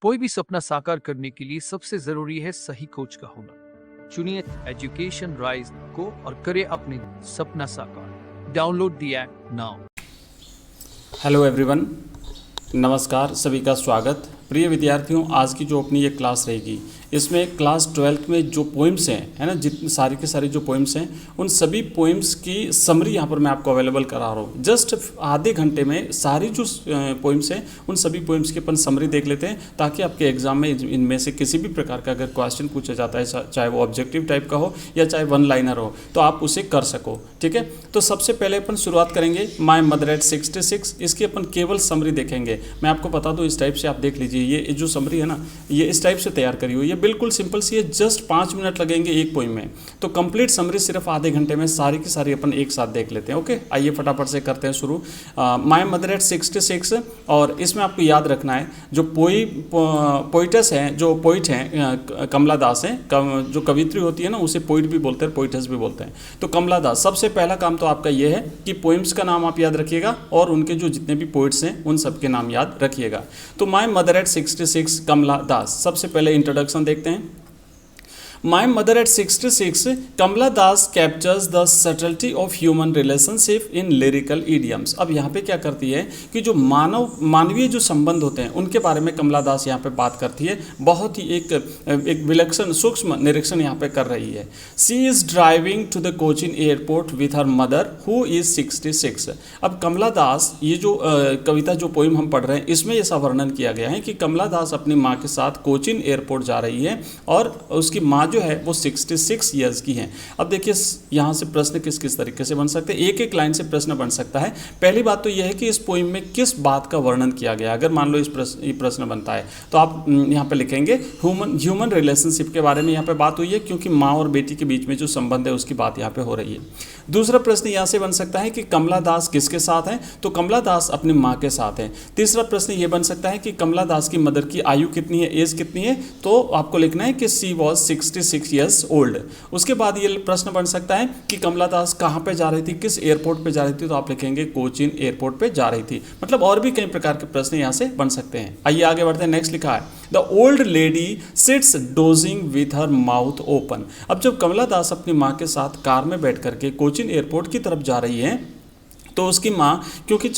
कोई भी सपना साकार करने के लिए सबसे जरूरी है सही कोच का होना। चुनिए एजुकेशन राइज को और करें अपने सपना साकार। Download the app now. Hello everyone, नमस्कार, सभी का स्वागत। प्रिय विद्यार्थियों, आज की जो अपनी ये क्लास रहेगी इसमें क्लास 12th में जो पोइम्स हैं, है ना, जितनी सारी के सारी जो पोइम्स हैं उन सभी पोइम्स की समरी यहाँ पर मैं आपको अवेलेबल करा रहा हूँ। जस्ट आधे घंटे में सारी जो पोइम्स हैं उन सभी पोइम्स की अपन समरी देख लेते हैं, ताकि आपके एग्जाम में इनमें से किसी भी प्रकार का अगर क्वेश्चन पूछा जाता है, चाहे वो ऑब्जेक्टिव टाइप का हो या चाहे वन लाइनर हो, तो आप उसे कर सको। ठीक है, तो सबसे पहले अपन शुरुआत करेंगे माई मदर एट 66। इसकी अपन केवल समरी देखेंगे। मैं आपको बता दूँ, इस टाइप से आप देख लीजिए, ये जो समरी है ना, ये इस टाइप से तैयार करी हुई है, बिल्कुल सिंपल सी है। जस्ट 5 मिनट लगेंगे एक पोइम में, तो कंप्लीट समरी सिर्फ आधे घंटे में सारी की सारी अपन एक साथ देख लेते हैं। ओके, आइए फटाफट से करते हैं शुरू। माय मदर एट 66, और इसमें आपको याद रखना है जो पोइटस हैं, जो पोइट हैं कमला दास हैं। जो कवित्री होती है ना, उसे पोइट भी बोलते हैं, पोइटस भी बोलते हैं। तो कमला दास, सबसे पहला काम तो आपका ये है कि पोइम्स का नाम आप याद रखिएगा और उनके जो जितने भी पोइट्स हैं उन सबके नाम याद रखिएगा। तो my mother at 66 Kamala Das. सबसे पहले इंट्रोडक्शन देखते हैं। My mother at 66, Kamala Das captures the subtlety of human relationship in lyrical idioms. अब यहाँ पे क्या करती है कि जो मानवीय जो संबंध होते हैं उनके बारे में कमला दास यहाँ पे बात करती है। बहुत ही एक विलक्षण सूक्ष्म निरीक्षण यहाँ पे कर रही है। She is driving to the Cochin airport with her mother who is 66। अब कमला दास, ये जो कविता जो पोइम हम पढ़ रहे हैं, इसमें ऐसा वर्णन किया गया है कि कमला दास अपनी माँ के साथ कोचिन एयरपोर्ट जा रही है और उसकी माँ जो है वो 66 ईयर्स की हैं। अब देखिए, यहाँ से प्रश्न किस किस तरीके से बन सकते हैं, एक एक लाइन से प्रश्न बन सकता है। पहली बात तो यह है कि इस पोइम में किस बात का वर्णन किया गया। अगर मान लो ये प्रश्न बनता है तो आप यहाँ पे लिखेंगे ह्यूमन रिलेशनशिप के बारे में यहाँ पे बात हुई है, क्योंकि माँ और बेटी के बीच में जो संबंध है उसकी बात यहाँ पे हो रही है। दूसरा प्रश्न यहाँ से बन सकता है कि कमला दास किसके साथ हैं, तो कमला दास अपनी माँ के साथ हैं। तीसरा प्रश्न ये बन सकता है कि कमला दास की मदर की आयु कितनी है, एज कितनी है, तो आपको लिखना है कि सी वॉज 66 ईयर्स ओल्ड। उसके बाद ये प्रश्न बन सकता है कि कमला दास कहाँ पे जा रही थी, किस एयरपोर्ट पे जा रही थी, तो आप लिखेंगे कोचिन एयरपोर्ट पे जा रही थी। मतलब और भी कई प्रकार के प्रश्न यहाँ से बन सकते हैं। आइए आगे बढ़ते हैं। नेक्स्ट लिखा है the old lady sits dozing with her mouth open. अब जब कमला दास अपनी माँ के साथ कार में बैठ करके कोचिन एयरपोर्ट की तरफ जा रही है, तो उसकी माँ चूँकि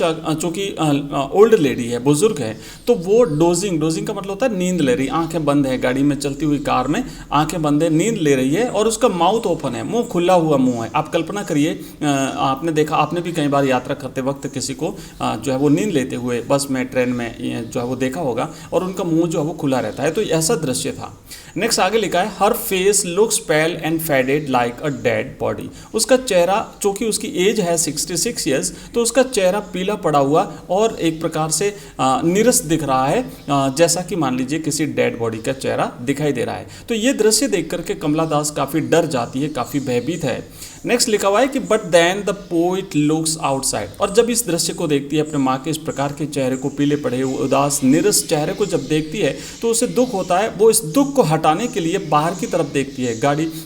ओल्ड लेडी है, बुजुर्ग है, तो वो डोजिंग का मतलब होता है नींद ले रही, आंखें बंद है, गाड़ी में चलती हुई कार में आंखें बंद है, नींद ले रही है और उसका माउथ ओपन है, मुंह खुला हुआ मुंह है। आप कल्पना करिए, आपने देखा, आपने भी कई बार यात्रा करते वक्त किसी को जो है वो नींद लेते हुए बस में, ट्रेन में जो है वो देखा होगा, और उनका मुँह जो है वो खुला रहता है। तो ऐसा दृश्य था। नेक्स्ट आगे लिखा है her face looks pale and faded like a dead body. उसका चेहरा, चूँकि उसकी एज है 66 ईयर्स, तो उसका चेहरा पीला पड़ा हुआ और एक प्रकार से नीरस दिख रहा है, जैसा कि मान लीजिए किसी डेड बॉडी का चेहरा दिखाई दे रहा है। तो ये दृश्य देख करके कमला दास काफ़ी डर जाती है, काफ़ी भयभीत है। नेक्स्ट लिखा हुआ है कि but then the poet looks outside. और जब इस दृश्य को देखती है, अपने माँ के इस प्रकार के चेहरे को, पीले पड़े हुए उदास नीरस चेहरे को जब देखती है, तो उसे दुख होता है। वो इस दुख को हटाने के लिए बाहर की तरफ देखती है।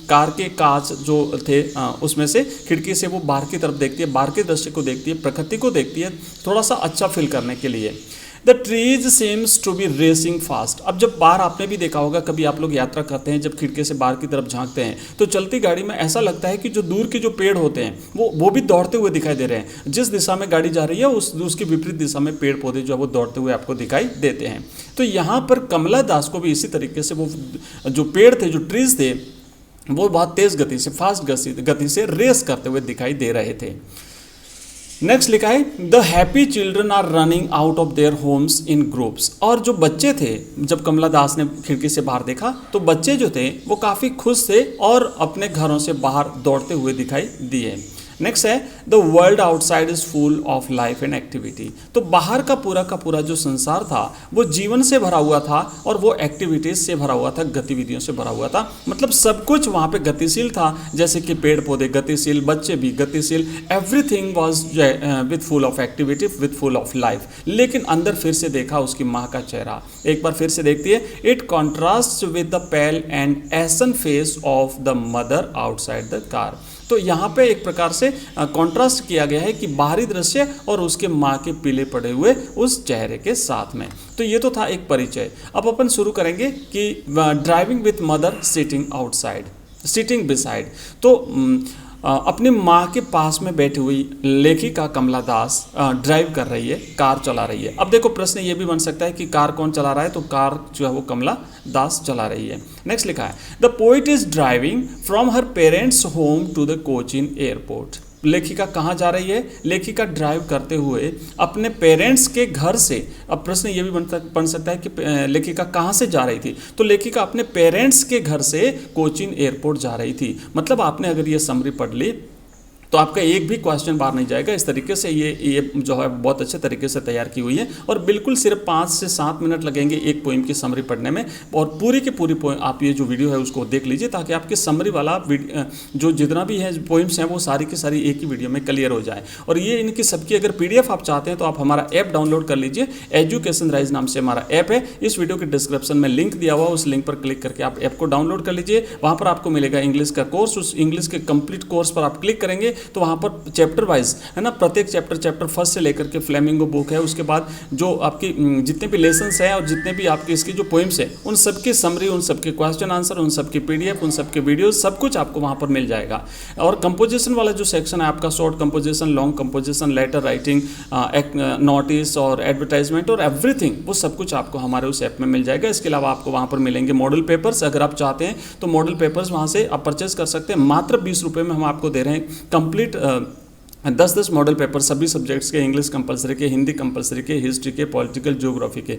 कार के कांच जो थे उसमें से, खिड़की से वो बाहर की तरफ देखती है, बाहर के दृश्य को देखती है, प्रकृति को देखती है, थोड़ा सा अच्छा फील करने के लिए। The trees seems to be racing fast. अब जब बाहर, आपने भी देखा होगा, कभी आप लोग यात्रा करते हैं, जब खिड़की से बाहर की तरफ झांकते हैं तो चलती गाड़ी में ऐसा लगता है कि जो दूर के जो पेड़ होते हैं वो भी दौड़ते हुए दिखाई दे रहे हैं। जिस दिशा में गाड़ी जा रही है उसकी विपरीत दिशा में पेड़ पौधे जो है वो दौड़ते हुए आपको दिखाई देते हैं। तो यहाँ पर कमला दास को भी इसी तरीके से वो जो पेड़ थे, जो ट्रीज थे, वो बहुत तेज़ गति से, फास्ट गति से रेस करते हुए दिखाई दे रहे थे। नेक्स्ट लिखा है the happy children are running out of their homes in groups. और जो बच्चे थे, जब कमला दास ने खिड़की से बाहर देखा तो बच्चे जो थे वो काफ़ी खुश थे और अपने घरों से बाहर दौड़ते हुए दिखाई दिए। नेक्स्ट है the world outside is full of life and activity. तो बाहर का पूरा जो संसार था वो जीवन से भरा हुआ था और वो एक्टिविटीज से भरा हुआ था, गतिविधियों से भरा हुआ था। मतलब सब कुछ वहाँ पे गतिशील था, जैसे कि पेड़ पौधे गतिशील, बच्चे भी गतिशील, everything was with full of activity, with full of life. लेकिन अंदर फिर से देखा उसकी माँ का चेहरा, एक बार फिर से देखती है, it contrast with the pale and essence face of the mother outside the car. तो यहाँ पे एक प्रकार से कॉन्ट्रास्ट किया गया है कि बाहरी दृश्य और उसके माँ के पीले पड़े हुए उस चेहरे के साथ में। तो ये तो था एक परिचय। अब अपन शुरू करेंगे कि driving with mother sitting outside, sitting beside. तो अपनी माँ के पास में बैठी हुई लेखिका कमला दास ड्राइव कर रही है, कार चला रही है। अब देखो प्रश्न ये भी बन सकता है कि कार कौन चला रहा है, तो कार जो है वो कमला दास चला रही है। नेक्स्ट लिखा है the poet is driving from her parents home to the Cochin airport. लेखिका कहाँ जा रही है? लेखिका ड्राइव करते हुए अपने पेरेंट्स के घर से। अब प्रश्न ये भी बन सकता है कि लेखिका कहाँ से जा रही थी, तो लेखिका अपने पेरेंट्स के घर से कोचीन एयरपोर्ट जा रही थी। मतलब आपने अगर ये समरी पढ़ ली तो आपका एक भी क्वेश्चन बाहर नहीं जाएगा। इस तरीके से ये जो है बहुत अच्छे तरीके से तैयार की हुई है और बिल्कुल सिर्फ 5 से 7 मिनट लगेंगे एक पोइम की समरी पढ़ने में। और पूरी की पूरी आप ये जो वीडियो है उसको देख लीजिए ताकि आपकी समरी वाला जो जितना भी है पोइम्स हैं वो सारी की सारी एक ही वीडियो में क्लियर हो जाए। और ये इनकी सबकी अगर PDF आप चाहते हैं तो आप हमारा ऐप डाउनलोड कर लीजिए। एजुकेशन राइज नाम से हमारा ऐप है। इस वीडियो के डिस्क्रिप्शन में लिंक दिया हुआ, उस लिंक पर क्लिक करके आप ऐप को डाउनलोड कर लीजिए। वहाँ पर आपको मिलेगा इंग्लिश का कोर्स। उस इंग्लिश के कंप्लीट कोर्स पर आप क्लिक करेंगे तो वहाँ पर चैप्टर वाइज है ना, प्रत्येक चैप्टर फर्स्ट से लेकर के फ्लेमिंगो बुक है, उसके बाद जो आपकी जितने भी लेसन्स हैं और जितने भी आपके इसकी जो पोइम्स है उन सबकी समरी, उन सबके क्वेश्चन आंसर, उन सबकी PDF, उन सबके वीडियोस, सब कुछ आपको वहाँ पर मिल जाएगा। और कंपोजिशन वाला जो सेक्शन है आपका, short composition, long composition, letter writing, notice और एडवर्टाइजमेंट और एवरीथिंग, वो सब कुछ आपको हमारे उस ऐप में मिल जाएगा। इसके अलावा आपको वहाँ पर मिलेंगे मॉडल पेपर्स। अगर आप चाहते हैं तो मॉडल पेपर्स वहाँ से आप परचेज कर सकते हैं। मात्र 20 रुपये में हम आपको दे रहे हैं कंप्लीट 10 मॉडल पेपर सभी सब्जेक्ट्स के, इंग्लिश कंपलसरी के, हिंदी कंपलसरी के, हिस्ट्री के, पॉलिटिकल, ज्योग्राफी के।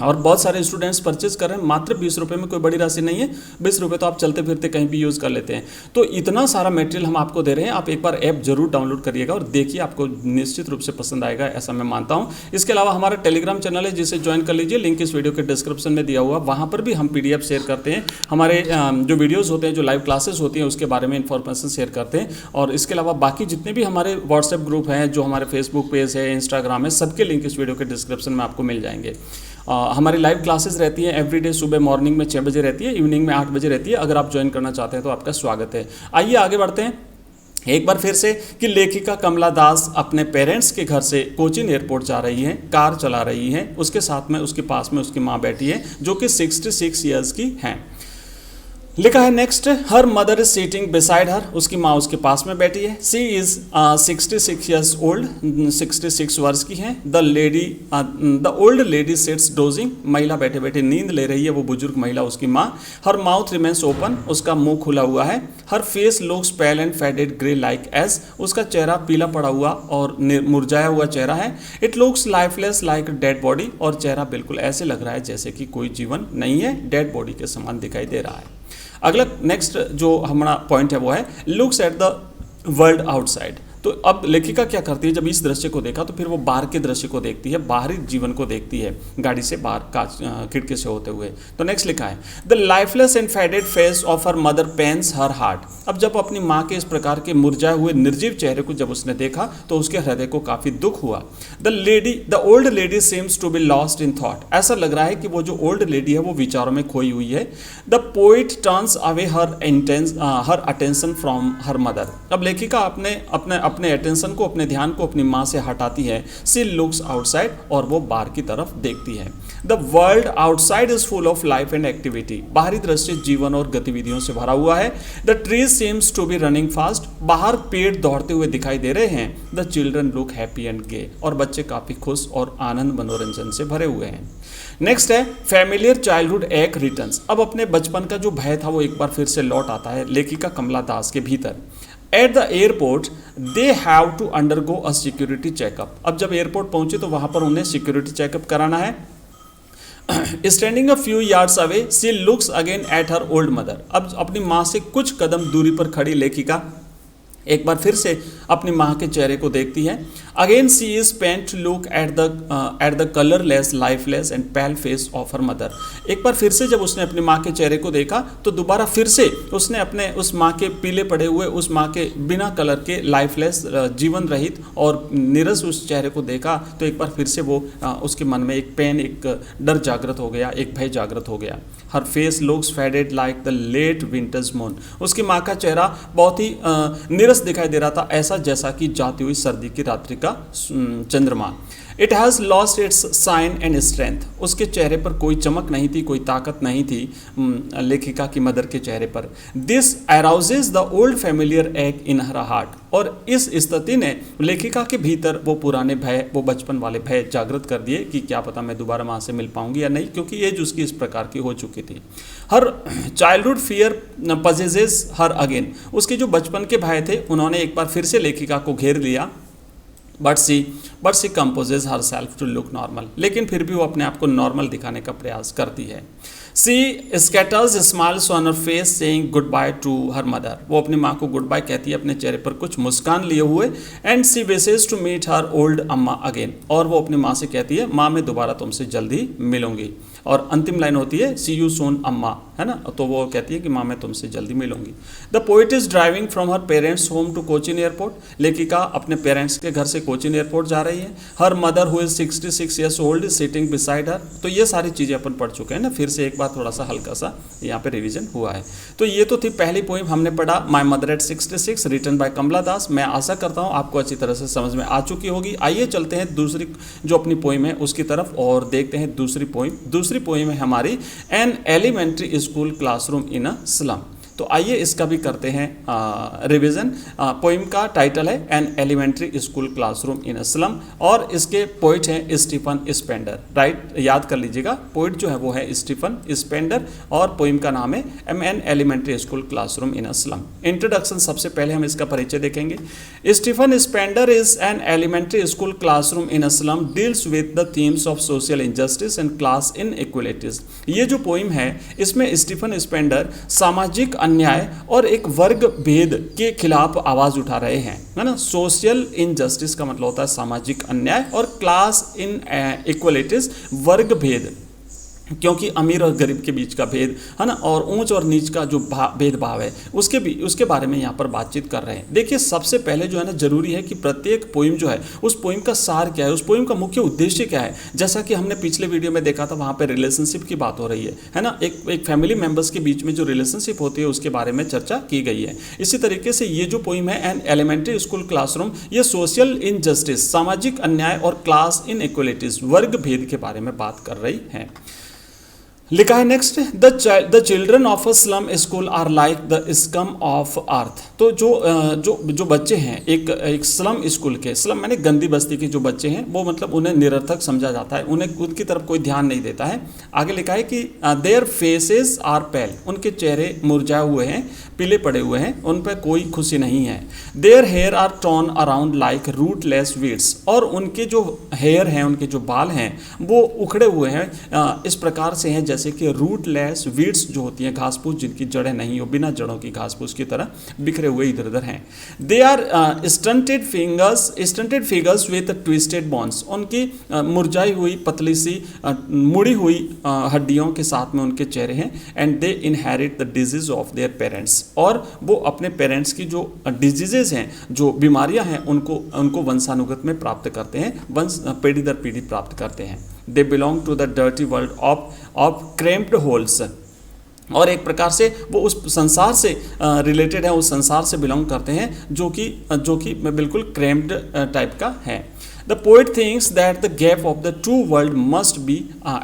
और बहुत सारे स्टूडेंट्स परचेज कर रहे हैं मात्र 20 रुपये में। कोई बड़ी राशि नहीं है, 20 रुपये तो आप चलते फिरते कहीं भी यूज़ कर लेते हैं। तो इतना सारा मटेरियल हम आपको दे रहे हैं। आप एक बार ऐप जरूर डाउनलोड करिएगा और देखिए, आपको निश्चित रूप से पसंद आएगा, ऐसा मैं मानता हूँ। इसके अलावा हमारा टेलीग्राम चैनल है जिसे ज्वाइन कर लीजिए, लिंक इस वीडियो के डिस्क्रिप्शन में दिया हुआ। वहाँ पर भी हम PDF शेयर करते हैं, हमारे जो वीडियोज़ होते हैं, जो लाइव क्लासेस होती हैं उसके बारे में इन्फॉर्मेशन शेयर करते हैं। और इसके अलावा बाकी जितने भी हमारे व्हाट्सएप ग्रुप हैं, जो हमारे फेसबुक पेज है, इंस्टाग्राम है, सबके लिंक इस वीडियो के डिस्क्रिप्शन में आपको मिल जाएंगे। हमारी लाइव क्लासेस रहती हैं एवरीडे, सुबह मॉर्निंग में 6 बजे रहती है, इवनिंग में 8 बजे रहती है। अगर आप ज्वाइन करना चाहते हैं तो आपका स्वागत है। आइए आगे बढ़ते हैं एक बार फिर से कि लेखिका कमला दास अपने पेरेंट्स के घर से कोचीन एयरपोर्ट जा रही हैं, कार चला रही हैं। उसके साथ में उसके पास में उसकी माँ बैठी है जो कि 66 ईयर्स की हैं। लिखा है next, her mother is seating beside her, उसकी माँ उसके पास में बैठी है। सी इज 66 ईयर्स ओल्ड, 66 वर्ष की है। The old lady sits dozing, महिला बैठे बैठे नींद ले रही है, वो बुजुर्ग महिला उसकी माँ। हर माउथ रिमेन्स ओपन, उसका मुंह खुला हुआ है। Her face looks pale and faded grey like age, उसका चेहरा पीला पड़ा हुआ और मुरझाया हुआ चेहरा है। It looks lifeless like dead body, और चेहरा बिल्कुल ऐसे लग रहा है जैसे कि कोई जीवन नहीं है, डेड बॉडी के समान दिखाई दे रहा है। अगला नेक्स्ट जो हमारा पॉइंट है वो है looks at the world outside. तो अब लेखिका क्या करती है, जब इस दृश्य को देखा तो फिर वो बाहर के दृश्य को देखती है, बाहरी जीवन को देखती है, गाड़ी से बाहर कांच खिड़की से होते हुए। तो नेक्स्ट लिखा है the lifeless and faded face of her mother pains her heart. अब जब अपनी माँ के इस प्रकार के मुरझाए हुए निर्जीव चेहरे को जब उसने देखा तो उसके हृदय को काफी दुख हुआ। The old lady seems to be lost in thought, ऐसा लग रहा है कि वो जो ओल्ड लेडी है वो विचारों में खोई हुई है। The poet turns away her attention from her mother. अब लेखिका अपने अटेंशन को, अपने ध्यान को अपनी माँ से हटाती है। सी लुक्स आउटसाइड, और वो बाहर की तरफ देखती है। The world outside is full of life and activity, बाहरी दृश्य जीवन और गतिविधियों से भरा हुआ है। The trees seems to be running fast, बाहर पेड़ दौड़ते हुए दिखाई दे रहे हैं। The children look happy and gay, और बच्चे काफी खुश और आनंद मनोरंजन से भरे हुए हैं। नेक्स्ट है फैमिलियर चाइल्डहुड एक रिटर्न्स। अब अपने बचपन का जो भय था वो एक बार फिर से लौट आता है लेखिका कमला दास के भीतर। At the airport they have to undergo a security checkup. अब जब एयरपोर्ट पहुंचे तो वहां पर उन्हें सिक्योरिटी चेकअप कराना है। Standing a few yards away she looks again at her old mother. अब अपनी माँ से कुछ कदम दूरी पर खड़ी लेखिका एक बार फिर से अपनी माँ के चेहरे को देखती है। Again she is pained to look at the colourless lifeless and pale face of her mother. एक बार फिर से जब उसने अपनी माँ के चेहरे को देखा तो दोबारा फिर से उसने अपने उस माँ के पीले पड़े हुए, उस माँ के बिना कलर के, लाइफलेस, जीवन रहित और नीरस उस चेहरे को देखा तो एक बार फिर से वो उसके मन में एक पेन, एक डर जागृत हो गया, एक भय जागृत हो गया। Her face looks faded like the late winter's moon. उसकी माँ का चेहरा बहुत ही नीरस दिखाई दे रहा था, ऐसा जैसा कि जाती हुई सर्दी की रात्रि का चंद्रमा। It has lost its shine and strength. उसके चेहरे पर कोई चमक नहीं थी, कोई ताकत नहीं थी लेखिका की मदर के चेहरे पर। This arouses the old familiar ache in her heart. और इस स्थिति ने लेखिका के भीतर वो पुराने भय, वो बचपन वाले भय जागृत कर दिए कि क्या पता मैं दोबारा माँ से मिल पाऊंगी या नहीं, क्योंकि एज उसकी इस प्रकार की हो चुकी थी। Her childhood fear possesses her again. उसके जो बचपन के भय थे उन्होंने एक बार फिर से लेखिका को घेर लिया। But she composes herself to look normal. लेकिन फिर भी वो अपने आप को नॉर्मल दिखाने का प्रयास करती है। She scatters smiles on her face saying goodbye to her mother. वो अपनी माँ को गुड बाय कहती है अपने चेहरे पर कुछ मुस्कान लिए हुए। And she wishes to meet her old amma again. और वो अपनी माँ से कहती है माँ मैं दोबारा तुमसे जल्दी मिलूंगी। और अंतिम लाइन होती है सी यू सून अम्मा, है ना। तो वो कहती है कि माँ मैं तुमसे जल्दी मिलूंगी। The poet is driving from her parents home to Cochin airport. लेखिका अपने पेरेंट्स के घर से कोचिन एयरपोर्ट जा रही है। हर mother who is 66 years old sitting beside her. तो ये सारी चीज़ें अपन पढ़ चुके हैं ना, फिर से एक बार थोड़ा सा हल्का सा यहाँ पे रिवीजन हुआ है। तो ये तो थी पहली पोइम, हमने पढ़ा my mother at 66 written by Kamala Das. मैं आशा करता हूँ आपको अच्छी तरह से समझ में आ चुकी होगी। आइए चलते हैं दूसरी जो अपनी पोइम है उसकी तरफ और देखते हैं दूसरी पोइम। दूसरी पोइम है हमारी an elementary school classroom in a slum. तो आइए इसका भी करते हैं रिवीजन। पोइम का टाइटल है an elementary school classroom in a slum और इसके पोइट हैं स्टीफन स्पेंडर। राइट, याद कर लीजिएगा, पोइट जो है वो है स्टीफन स्पेंडर और पोइम का नाम है an elementary school classroom in a slum. Introduction, सबसे पहले हम इसका परिचय देखेंगे। Stephen Spender is an elementary school classroom in a slum deals with the themes of social injustice and class inequalities. ये जो पोइम है इसमें स्टीफन स्पेंडर सामाजिक अन्याय और एक वर्ग भेद के खिलाफ आवाज उठा रहे हैं, है ना। सोशल इनजस्टिस का मतलब होता है सामाजिक अन्याय और क्लास इन इक्वलिटीज वर्ग भेद, क्योंकि अमीर और गरीब के बीच का भेद, है ना, और ऊंच और नीच का जो भेदभाव है उसके बारे में यहाँ पर बातचीत कर रहे हैं। देखिए सबसे पहले जो है ना जरूरी है कि प्रत्येक पोइम जो है उस पोइम का सार क्या है, उस पोइम का मुख्य उद्देश्य क्या है। जैसा कि हमने पिछले वीडियो में देखा था, वहाँ पर रिलेशनशिप की बात हो रही है ना। एक फैमिली मेम्बर्स के बीच में जो रिलेशनशिप होती है उसके बारे में चर्चा की गई है। इसी तरीके से ये जो पोइम है एन एलिमेंट्री स्कूल क्लासरूम, ये सोशल इनजस्टिस, सामाजिक अन्याय और क्लास इनइक्वालिटीज, वर्ग भेद के बारे में बात कर रही है। लिखा है next, the children of a slum school are like the scum of earth. तो जो बच्चे हैं एक स्लम स्कूल के, स्लम मैंने गंदी बस्ती के जो बच्चे हैं वो मतलब उन्हें निरर्थक समझा जाता है, उन्हें उनकी तरफ कोई ध्यान नहीं देता है। आगे लिखा है कि देयर फेसेस आर पेल, उनके चेहरे मुरझाए हुए हैं, पीले पड़े हुए हैं, उन पर कोई खुशी नहीं है। Their hair are torn around like rootless weeds, और उनके जो हेयर हैं, उनके जो बाल हैं वो उखड़े हुए हैं, इस प्रकार से हैं जैसे कि रूटलेस वीड्स जो होती हैं घास फूस जिनकी जड़ें नहीं हो, बिना जड़ों की घास फूस की तरह बिखरे हुए इधर उधर हैं। They are stunted figures with twisted bones, उनकी मुरझाई हुई पतली सी मुड़ी हुई हड्डियों के साथ में उनके चेहरे हैं। And they inherit the disease of their parents, और वो अपने पेरेंट्स की जो डिजीजेज हैं, जो बीमारियां हैं, उनको वंशानुगत में प्राप्त करते हैं, वंश पीढ़ी दर पीढ़ी प्राप्त करते हैं। They belong to the dirty world of cramped holes, और एक प्रकार से वो उस संसार से रिलेटेड है, उस संसार से बिलोंग करते हैं जो कि बिल्कुल क्रेम्प्ड टाइप का है। The poet thinks that the gap of the true world must be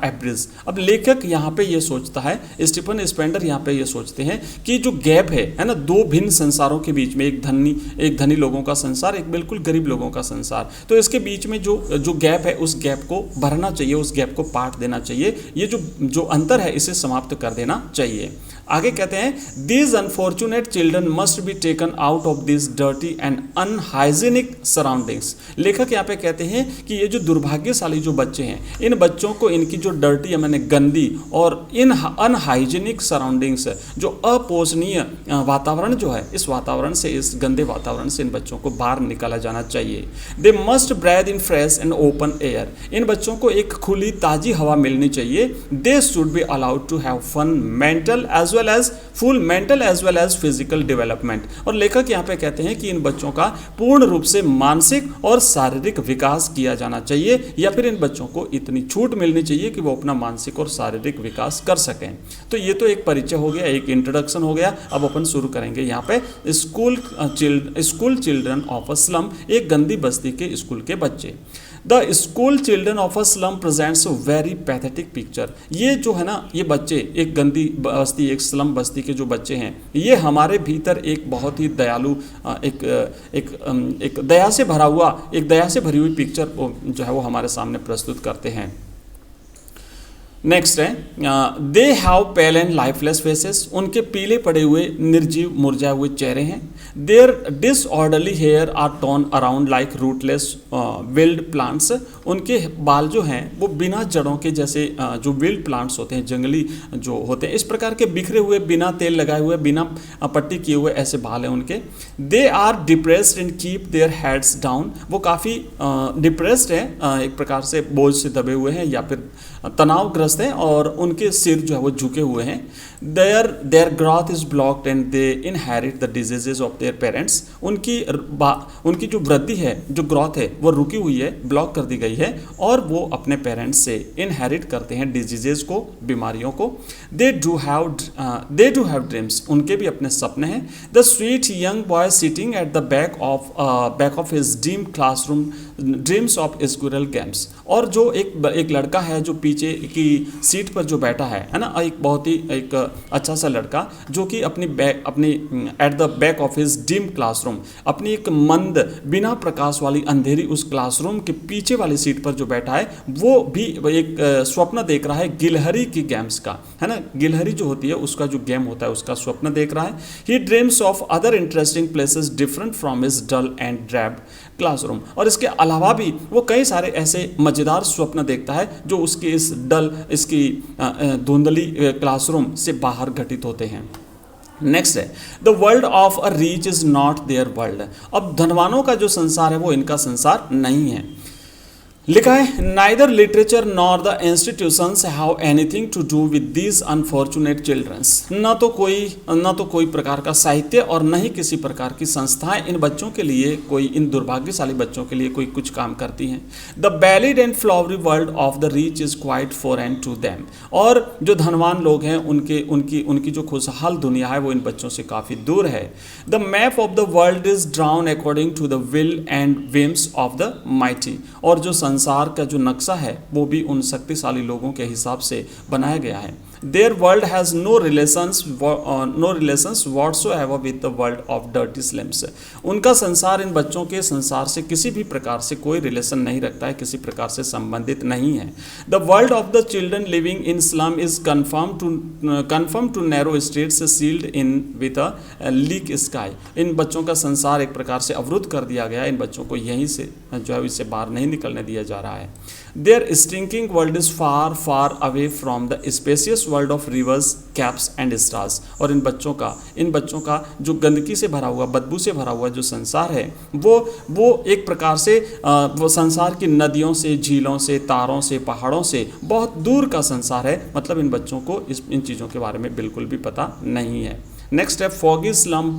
abridge. अब लेखक यहाँ पे ये सोचता है, स्टीफन स्पेंडर यहाँ पे ये सोचते हैं कि जो गैप है ना, दो भिन्न संसारों के बीच में, एक धनी लोगों का संसार, एक बिल्कुल गरीब लोगों का संसार, तो इसके बीच में जो गैप है उस गैप को भरना चाहिए, उस गैप को पाट देना चाहिए, ये जो अंतर है इसे समाप्त कर देना चाहिए। आगे कहते हैं, these unfortunate children must be taken out of this dirty and unhygienic surroundings. लेखक यहाँ पे कहते कहते हैं कि ये जो दुर्भाग्यशाली जो बच्चे हैं, इन बच्चों को इनकी जो डर्टी मैंने गंदी और इन अनहाइजीनिक सराउंडिंग्स, जो अपोषणीय वातावरण जो है, इस वातावरण से, इस गंदे वातावरण से इन बच्चों को बाहर निकाला जाना चाहिए। They must breathe in fresh and open air, इन बच्चों को एक खुली ताज़ी हवा मिलनी चाहिए। They should be allowed to have fun mental as well as full mental as well as physical development. और लेखक यहाँ पे कहते हैं कि इन बच्चों का पूर्ण रूप से मानसिक और शारीरिक विकास किया जाना चाहिए, या फिर इन बच्चों को इतनी छूट मिलनी चाहिए कि वो अपना मानसिक और शारीरिक विकास कर सकें। तो ये तो एक परिचय हो गया, एक इंट्रोडक्शन हो गया। अब अपन शुरू करेंगे यहाँ पे school children of a slum, एक गंदी बस्ती के स्कूल के बच्चे। The school children of a slum presents very pathetic picture. ये जो है ना, ये बच्चे, एक गंदी बस्ती, एक स्लम बस्ती के जो बच्चे हैं, ये हमारे भीतर एक बहुत ही दयालु, एक दया से भरा हुआ, एक दया से भरी हुई पिक्चर जो है वो हमारे सामने प्रस्तुत करते हैं। नेक्स्ट है, they have pale and lifeless faces, उनके पीले पड़े हुए निर्जीव मुरझाए हुए चेहरे हैं। Their disorderly hair are torn around like rootless wild plants, उनके बाल जो हैं वो बिना जड़ों के, जैसे जो विल्ड प्लांट्स होते हैं, जंगली जो होते हैं, इस प्रकार के बिखरे हुए, बिना तेल लगाए हुए, बिना पट्टी किए हुए ऐसे बाल हैं उनके। They are depressed and keep their heads down, वो काफ़ी डिप्रेस्ड हैं, एक प्रकार से बोझ से दबे हुए हैं या फिर तनावग्रस्त हैं, और उनके सिर जो है वो झुके हुए हैं। Their growth is blocked and they inherit the diseases of their parents, उनकी जो वृद्धि है, जो ग्रोथ है, वो रुकी हुई है, ब्लॉक कर दी गई है, और वो अपने पेरेंट्स से इनहेरिट करते हैं डिजीजेज को, बीमारियों को। दे डू हैव ड्रीम्स, उनके भी अपने सपने हैं। The sweet young boy sitting at the back of his dream classroom dreams of squirrel games, और जो एक लड़का है जो पीछे की सीट पर जो बैठा है ना, एक बहुत ही एक अच्छा सा लड़का, जो कि अपनी at the back of his dream classroom, अपनी एक मंद, बिना प्रकाश वाली अंधेरी उस क्लासरूम के पीछे वाली सीट पर जो बैठा है, वो भी एक स्वप्न देख रहा है गिलहरी की गेम्स का, है ना, गिलहरी जो होती है उसका जो गेम होता है उसका स्वप्न देख रहा है। He dreams of other interesting places different from his dull and drab classroom, और इसके अलावा भी वो कई सारे ऐसे मज़ेदार स्वप्न देखता है जो उसके इस डल, इसकी धुंधली क्लासरूम से बाहर घटित होते हैं। नेक्स्ट है, the world of a reach is not there world, अब धनवानों का जो संसार है वो इनका संसार नहीं है। लिखा है, neither literature nor the institutions have anything to do with these unfortunate childrens, न तो कोई प्रकार का साहित्य और न ही किसी प्रकार की संस्थाएं इन बच्चों के लिए, कोई इन दुर्भाग्यशाली बच्चों के लिए कोई कुछ काम करती हैं। The ballad and flowery world of the rich is quite foreign to them, और जो धनवान लोग हैं उनकी जो खुशहाल दुनिया है वो इन बच्चों से काफ़ी दूर है। The map of the world is drawn according to the will and whims of the mighty, और जो संसार का जो नक्शा है वो भी उन शक्तिशाली लोगों के हिसाब से बनाया गया है। Their world has no relations whatsoever with the world of dirty slums. उनका संसार इन बच्चों के संसार से किसी भी प्रकार से कोई रिलेशन नहीं रखता है, किसी प्रकार से संबंधित नहीं है। The world of the children living in slum is confined to narrow streets sealed in with a leak sky. इन बच्चों का संसार एक प्रकार से अवरुद्ध कर दिया गया है, इन बच्चों को यहीं से जो है इससे बाहर नहीं निकलने दिया जा रहा है। Their stinking world is far far away from the spacious world of rivers, caps and stars. और इन बच्चों का जो गंदगी से भरा हुआ, बदबू से भरा हुआ जो संसार है वो एक प्रकार से वो संसार की नदियों से, झीलों से, तारों से, पहाड़ों से बहुत दूर का संसार है। मतलब इन बच्चों को इन चीज़ों के बारे में बिल्कुल भी पता नहीं है। नेक्स्ट है, foggy slum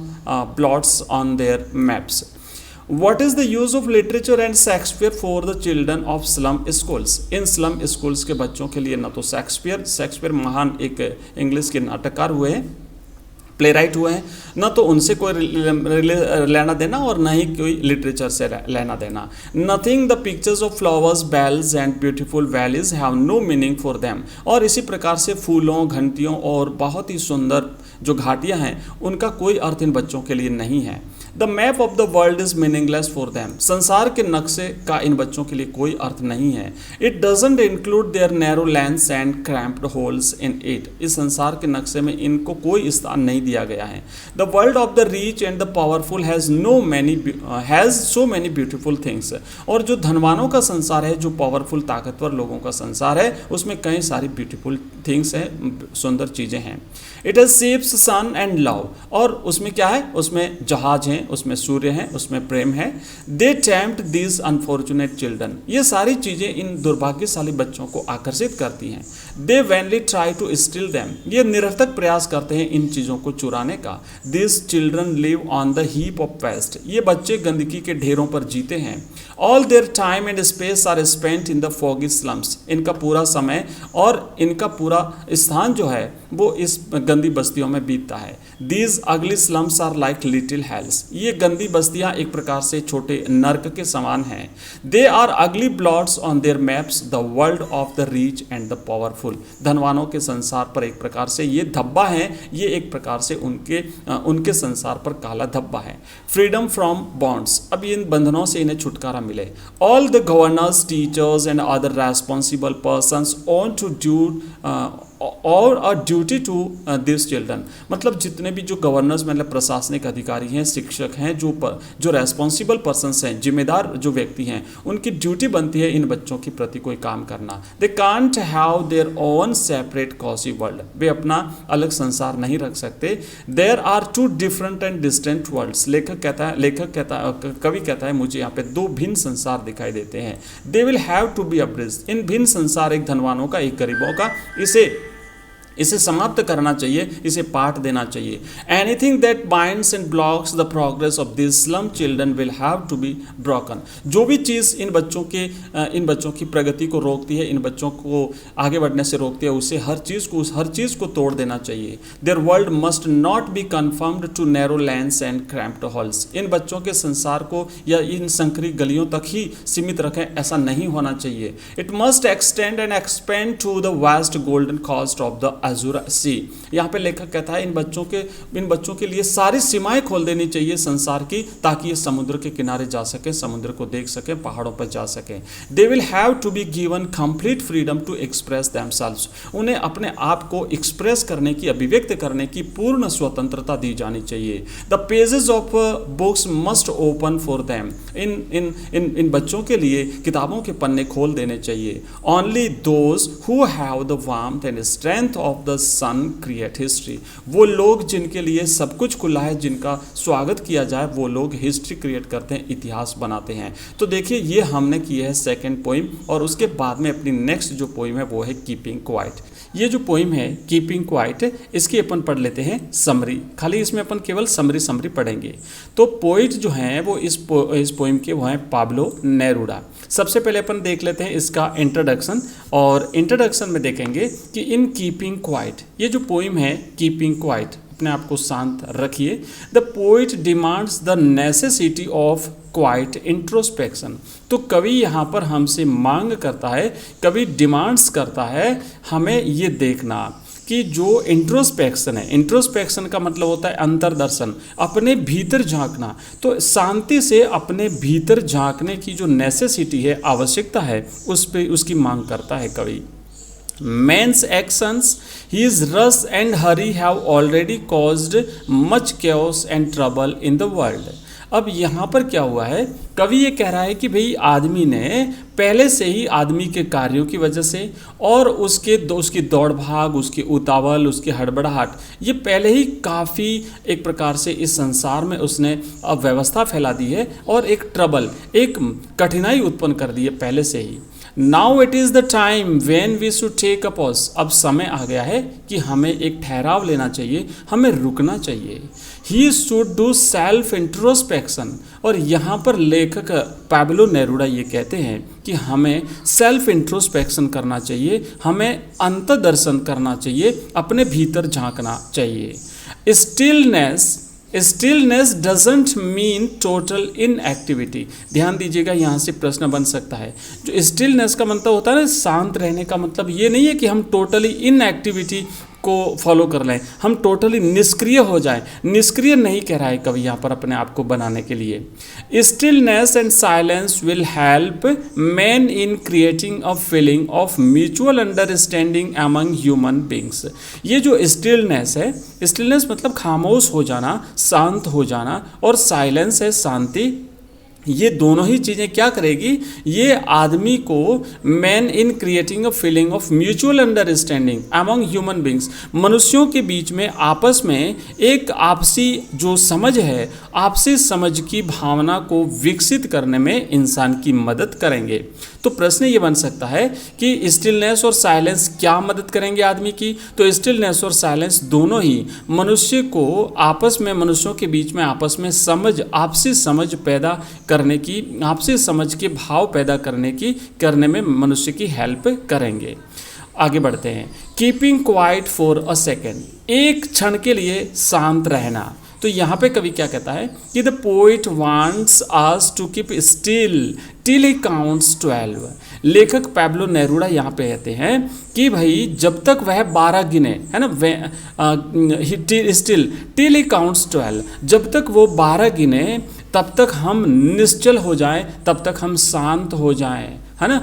plots on their maps. What is the use of literature and Shakespeare for the children of slum schools? In slum schools के बच्चों के लिए न तो शेक्सपियर महान एक इंग्लिश के नाटककार हुए हैं, प्ले राइट हुए हैं, न तो उनसे कोई लेना देना और न ही कोई लिटरेचर से लेना देना। Nothing the pictures of flowers, bells and beautiful valleys have no meaning for them. और इसी प्रकार से फूलों, घंटियों और बहुत ही सुंदर जो घाटियाँ हैं उनका कोई अर्थ इन बच्चों के लिए नहीं है। The map of the world is meaningless for them. संसार के नक्शे का इन बच्चों के लिए कोई अर्थ नहीं है। It doesn't include their narrow lands and cramped holes in it. इस संसार के नक्शे में इनको कोई स्थान नहीं दिया गया है। The world of the rich and the powerful has so many beautiful things. और जो धनवानों का संसार है, जो पावरफुल ताकतवर लोगों का संसार है, उसमें कई सारी ब्यूटीफुल थिंग्स हैं, सुंदर चीज़ें हैं। It has ships, sun and love. और उसमें क्या है? उसमें जहाज हैं, उसमें सूर्य हैं, उसमें प्रेम है। दे टेम्प्ट दीज अनफॉर्चुनेट चिल्ड्रन। ये सारी चीज़ें इन दुर्भाग्यशाली बच्चों को आकर्षित करती हैं। दे वैनली ट्राई टू स्टील दैम। ये निरर्थक प्रयास करते हैं इन चीज़ों को चुराने का। This children live on the heap of waste. ये बच्चे गंदगी के ढेरों पर जीते हैं। All their time and space are spent in the foggy slums. इनका पूरा समय और इनका पूरा स्थान जो है वो इस गंदी बस्तियों में बीतता है। दीज अगली स्लम्स आर लाइक लिटिल हेल्स। ये गंदी बस्तियां एक प्रकार से छोटे नर्क के समान हैं। They are ugly blots on their maps the world of the rich and the powerful. धनवानों के संसार पर एक प्रकार से ये धब्बा है, ये एक प्रकार से उनके संसार पर काला धब्बा है। Freedom from bonds. अब इन बंधनों से इन्हें छुटकारा मिले। All the governors, teachers and other responsible persons on to or a duty to this children. मतलब जितने भी जो गवर्नर्स मतलब प्रशासनिक अधिकारी हैं, शिक्षक हैं, जो रेस्पॉन्सिबल पर्सन्स हैं, जिम्मेदार जो व्यक्ति हैं, उनकी ड्यूटी बनती है इन बच्चों के प्रति कोई काम करना। They can't have their own separate cosy world. वे अपना अलग संसार नहीं रख सकते। There are two different and distant worlds. कवि कहता है मुझे यहाँ पे दो भिन्न संसार दिखाई देते हैं। They will have to be abridged. इन भिन्न संसार, एक धनवानों का, एक गरीबों का, इसे समाप्त करना चाहिए, इसे पाठ देना चाहिए। Anything that binds and blocks the progress of this slum children will have to be broken. जो भी चीज़ इन बच्चों की प्रगति को रोकती है, इन बच्चों को आगे बढ़ने से रोकती है, उसे हर चीज़ को तोड़ देना चाहिए। Their world must not be confirmed to narrow lands and cramped halls. इन बच्चों के संसार को या इन संकरी गलियों तक ही सीमित रखें, ऐसा नहीं होना चाहिए। It must extend and expand to the vast golden coast of the azure sea. यहाँ पे लेखक कहता है इन बच्चों के लिए सारी सीमाएं खोल देनी चाहिए संसार की, ताकि ये समुद्र के किनारे जा सके, समुद्र को देख सके, पहाड़ों पर जा सके। They will have to be given complete freedom to express themselves. उन्हें अपने आप को एक्सप्रेस करने की, अभिव्यक्त करने की पूर्ण स्वतंत्रता दी जानी चाहिए। The pages of books must open for them. इन बच्चों के लिए किताबों के पन्ने खोल देने चाहिए। Only those who have the warmth and strength of the sun create history. वो लोग जिनके लिए सब कुछ खुला है, जिनका स्वागत किया जाए, वो लोग हिस्ट्री क्रिएट करते हैं, इतिहास बनाते हैं। तो देखिए ये हमने किया है सेकंड पोइम, और उसके बाद में अपनी नेक्स्ट जो पोइम है वो है कीपिंग क्वाइट। ये जो पोइम है कीपिंग क्वाइट, इसकी अपन पढ़ लेते हैं समरी। खाली इसमें अपन केवल समरी पढ़ेंगे। तो पोइट जो हैं वो इस पोइम के वो हैं पाब्लो नेरूदा। सबसे पहले अपन देख लेते हैं इसका इंट्रोडक्शन, और इंट्रोडक्शन में देखेंगे कि इन कीपिंग क्वाइट, ये जो पोइम है कीपिंग क्वाइट, अपने आप को शांत रखिए। The poet demands the necessity of quite introspection. तो कवि यहाँ पर हमसे मांग करता है, कवि डिमांड्स करता है हमें ये देखना कि जो इंट्रोस्पेक्शन है, इंट्रोस्पेक्शन का मतलब होता है अंतर्दर्शन, अपने भीतर झांकना। तो शांति से अपने भीतर झांकने की जो नेसेसिटी है, आवश्यकता है, उस पे उसकी मांग करता है कवि। Man's actions, his rush and hurry have already caused much chaos and trouble in the world. अब यहाँ पर क्या हुआ है, कवि ये कह रहा है कि भाई आदमी ने पहले से ही आदमी के कार्यों की वजह से और उसकी दौड़ भाग, उसकी उतावल, उसकी हड़बड़ाहट, ये पहले ही काफ़ी एक प्रकार से इस संसार में उसने अव्यवस्था फैला दी है और एक ट्रबल, एक कठिनाई उत्पन्न कर दी है पहले से ही। Now it is the time when we should take a pause. अब समय आ गया है कि हमें एक ठहराव लेना चाहिए, हमें रुकना चाहिए। He should do self introspection. और यहाँ पर लेखक पाब्लो नेरूदा ये कहते हैं कि हमें सेल्फ इंट्रोस्पेक्शन करना चाहिए, हमें अंतर्दर्शन करना चाहिए, अपने भीतर झांकना चाहिए। Stillness doesn't mean total inactivity. ध्यान दीजिएगा, यहाँ से प्रश्न बन सकता है। जो स्टिलनेस का मतलब होता है ना, शांत रहने का मतलब ये नहीं है कि हम टोटली इनएक्टिविटी, को फॉलो कर लें, हम टोटली निष्क्रिय हो जाएं। निष्क्रिय नहीं कह रहा है कवि यहाँ पर अपने आप को बनाने के लिए। Stillness and silence will help man in creating a feeling of mutual understanding among human beings. ये जो स्टिलनेस है, स्टिलनेस मतलब खामोश हो जाना, शांत हो जाना, और साइलेंस है शांति, ये दोनों ही चीज़ें क्या करेगी, ये आदमी को man in creating a feeling of mutual understanding among human beings, मनुष्यों के बीच में आपस में एक आपसी जो समझ है, आपसी समझ की भावना को विकसित करने में इंसान की मदद करेंगे। तो प्रश्न ये बन सकता है कि स्टिलनेस और साइलेंस क्या मदद करेंगे आदमी की? तो स्टिलनेस और साइलेंस दोनों ही मनुष्य को आपस में, मनुष्यों के बीच में आपस में समझ, आपसी समझ पैदा करने की, आपसी समझ के भाव पैदा करने में मनुष्य की हेल्प करेंगे। आगे बढ़ते हैं। Keeping quiet for a second, एक क्षण के लिए शांत रहना। तो यहाँ पे कवि क्या कहता है कि the poet wants us to keep still till he counts 12। लेखक पैब्लो नेरूदा यहाँ पे कहते हैं कि भाई जब तक वह 12 गिने, है ना, स्टिल टिल ही काउंट्स 12, जब तक वो 12 गिने तब तक हम निश्चल हो जाएं, तब तक हम शांत हो जाएं, है ना।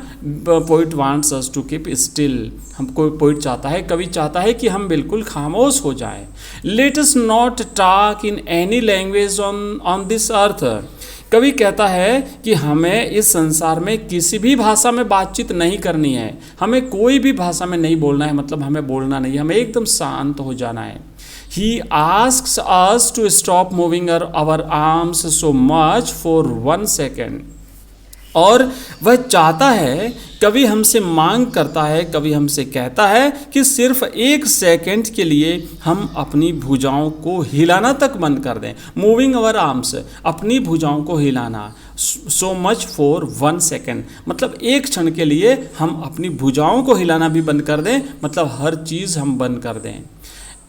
Poet wants us to keep still, हमको पोइट चाहता है, कवि चाहता है कि हम बिल्कुल खामोश हो जाएं। Let us not talk in any language on this earth. कवि कहता है कि हमें इस संसार में किसी भी भाषा में बातचीत नहीं करनी है, हमें कोई भी भाषा में नहीं बोलना है, मतलब हमें बोलना नहीं, हमें एकदम शांत हो जाना है। He asks us to stop moving our arms so much for 1 second। और वह चाहता है, कवि हमसे मांग करता है, कवि हमसे कहता है कि सिर्फ 1 सेकंड के लिए हम अपनी भुजाओं को हिलाना तक बंद कर दें। मूविंग अवर आर्म्स, अपनी भुजाओं को हिलाना, सो मच फॉर 1 सेकेंड, मतलब 1 क्षण के लिए हम अपनी भुजाओं को हिलाना भी बंद कर दें, मतलब हर चीज़ हम बंद कर दें।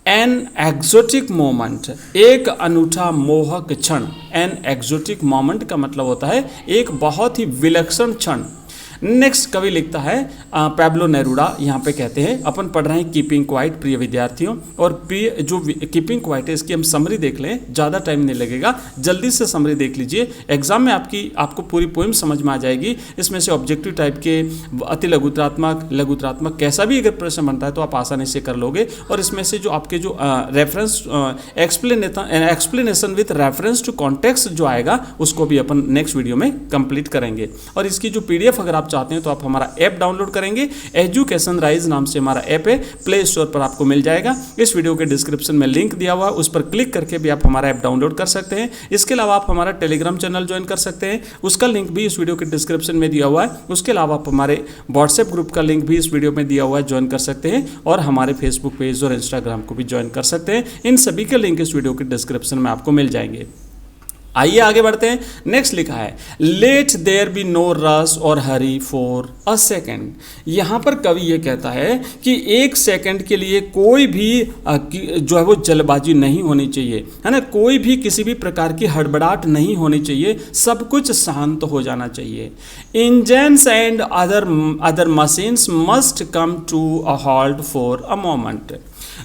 एन एक्जोटिक मोमेंट, एक अनूठा मोहक क्षण। एन एक्जोटिक मोमेंट का मतलब होता है एक बहुत ही विलक्षण क्षण। नेक्स्ट कवि लिखता है पैब्लो नेरूदा, यहाँ पे कहते हैं, अपन पढ़ रहे हैं कीपिंग क्वाइट प्रिय विद्यार्थियों, और प्रिय जो कीपिंग क्वाइट है इसकी हम समरी देख लें, ज़्यादा टाइम नहीं लगेगा, जल्दी से समरी देख लीजिए, एग्जाम में आपको पूरी पोइम समझ में आ जाएगी। इसमें से ऑब्जेक्टिव टाइप के, अति लघुत्रात्मक, लघुत्रात्मक, कैसा भी अगर प्रश्न बनता है तो आप आसानी से कर लोगे। और इसमें से जो आपके जो reference explanation with reference to context जो आएगा उसको भी अपन नेक्स्ट वीडियो में कंप्लीट करेंगे। और इसकी जो PDF अगर आप चाहते हैं तो आप हमारा ऐप डाउनलोड करेंगे, एजुकेशन राइज नाम से हमारा ऐप है, प्ले स्टोर पर आपको मिल जाएगा। इस वीडियो के डिस्क्रिप्शन में लिंक दिया हुआ है, उस पर क्लिक करके भी आप हमारा ऐप डाउनलोड कर सकते हैं। इसके अलावा आप हमारा टेलीग्राम चैनल ज्वाइन कर सकते हैं, उसका लिंक भी इस वीडियो के डिस्क्रिप्शन में दिया हुआ है। उसके अलावा आप हमारे व्हाट्सएप ग्रुप का लिंक भी इस वीडियो में दिया हुआ है, ज्वाइन कर सकते हैं, और हमारे फेसबुक पेज और इंस्टाग्राम को भी ज्वाइन कर सकते हैं। इन सभी के लिंक इस वीडियो के डिस्क्रिप्शन में आपको मिल जाएंगे। आइए आगे बढ़ते हैं। नेक्स्ट लिखा है let there be no rush और हरी फॉर अ सेकेंड। यहाँ पर कवि ये कहता है कि 1 सेकेंड के लिए कोई भी जो है वो जल्दबाजी नहीं होनी चाहिए, है ना, कोई भी किसी भी प्रकार की हड़बड़ाहट नहीं होनी चाहिए, सब कुछ शांत हो जाना चाहिए। Engines and other machines must come to a halt for a moment.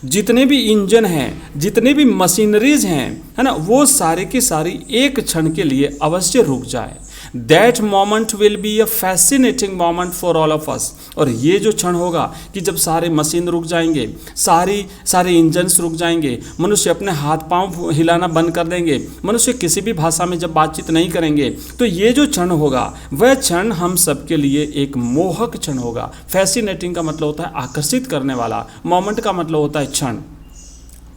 जितने भी इंजन हैं, जितने भी मशीनरीज हैं, है ना, वो सारे की सारी 1 क्षण के लिए अवश्य रुक जाए। That moment will be a fascinating moment for all of us. और ये जो क्षण होगा कि जब सारे मशीन रुक जाएंगे, सारे इंजन्स रुक जाएंगे, मनुष्य अपने हाथ पांव हिलाना बंद कर देंगे, मनुष्य किसी भी भाषा में जब बातचीत नहीं करेंगे, तो ये जो क्षण होगा वह क्षण हम सबके लिए एक मोहक क्षण होगा। फैसिनेटिंग का मतलब होता है आकर्षित करने वाला, मोमेंट का मतलब होता है क्षण।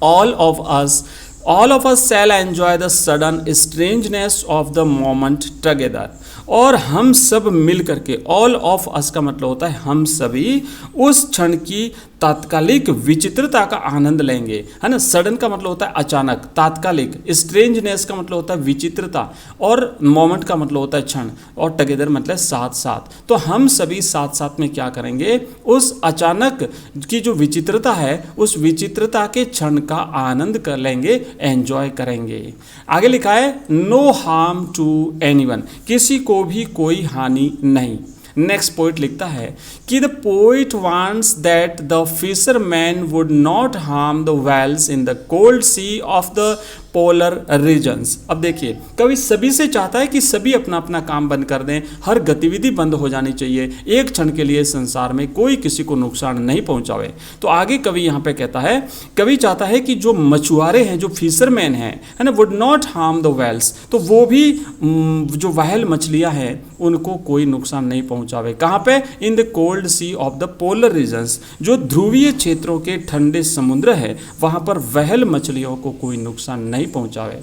All of us shall enjoy the sudden strangeness of the moment together। और हम सब मिल करके, ऑल ऑफ अस का मतलब होता है हम सभी, उस क्षण की तात्कालिक विचित्रता का आनंद लेंगे, है ना। सडन का मतलब होता है अचानक, तात्कालिक, स्ट्रेंजनेस का मतलब होता है विचित्रता, और मोमेंट का मतलब होता है क्षण, और टुगेदर मतलब साथ साथ। तो हम सभी साथ साथ में क्या करेंगे, उस अचानक की जो विचित्रता है, उस विचित्रता के क्षण का आनंद कर लेंगे, एंजॉय करेंगे। आगे लिखा है नो हार्म टू एनीवन, किसी को भी कोई हानि नहीं। नेक्स्ट पोइट लिखता है कि the poet wants that the fisherman would not harm the whales in the cold sea of the polar regions. अब देखिए, कवि सभी से चाहता है कि सभी अपना अपना काम बंद कर दें, हर गतिविधि बंद हो जानी चाहिए, एक क्षण के लिए संसार में कोई किसी को नुकसान नहीं पहुंचावे। तो आगे कवि यहाँ पे कहता है, कवि चाहता है कि जो मछुआरे हैं, जो फिशरमैन हैं, है ना, would not harm the whales, तो वो भी जो व्हेल मछलियाँ हैं उनको कोई नुकसान नहीं पहुंचावे। कहाँ पे? In the cold sea of the polar regions, जो ध्रुवीय क्षेत्रों के ठंडे समुद्र है वहाँ पर व्हेल मछलियों को कोई नुकसान नहीं पहुंचावे।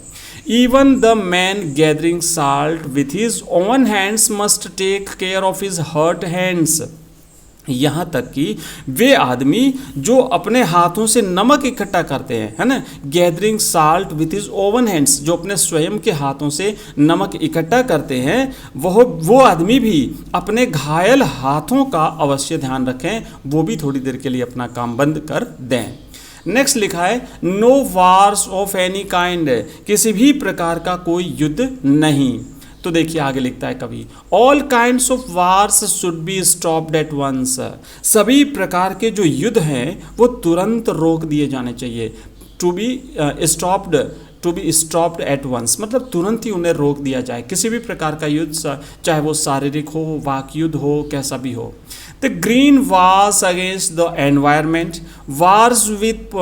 Even the man gathering salt with his own hands must take care of his hurt hands. यहाँ तक कि वे आदमी जो अपने हाथों से नमक इकट्ठा करते हैं, है ना, gathering salt with his oven hands, जो अपने स्वयं के हाथों से नमक इकट्ठा करते हैं, वो आदमी भी अपने घायल हाथों का अवश्य ध्यान रखें, वो भी थोड़ी देर के लिए अपना काम बंद कर दें। नेक्स्ट लिखा है, no wars of any kind, किसी भी प्रकार का कोई युद्ध नहीं। तो देखिए आगे लिखता है कवि, all kinds of wars should be stopped at once, सभी प्रकार के जो युद्ध हैं वो तुरंत रोक दिए जाने चाहिए। To be stopped at once मतलब तुरंत ही उन्हें रोक दिया जाए। किसी भी प्रकार का युद्ध, चाहे वो शारीरिक हो, वाक युद्ध हो, कैसा भी हो। The green wars against the environment, wars with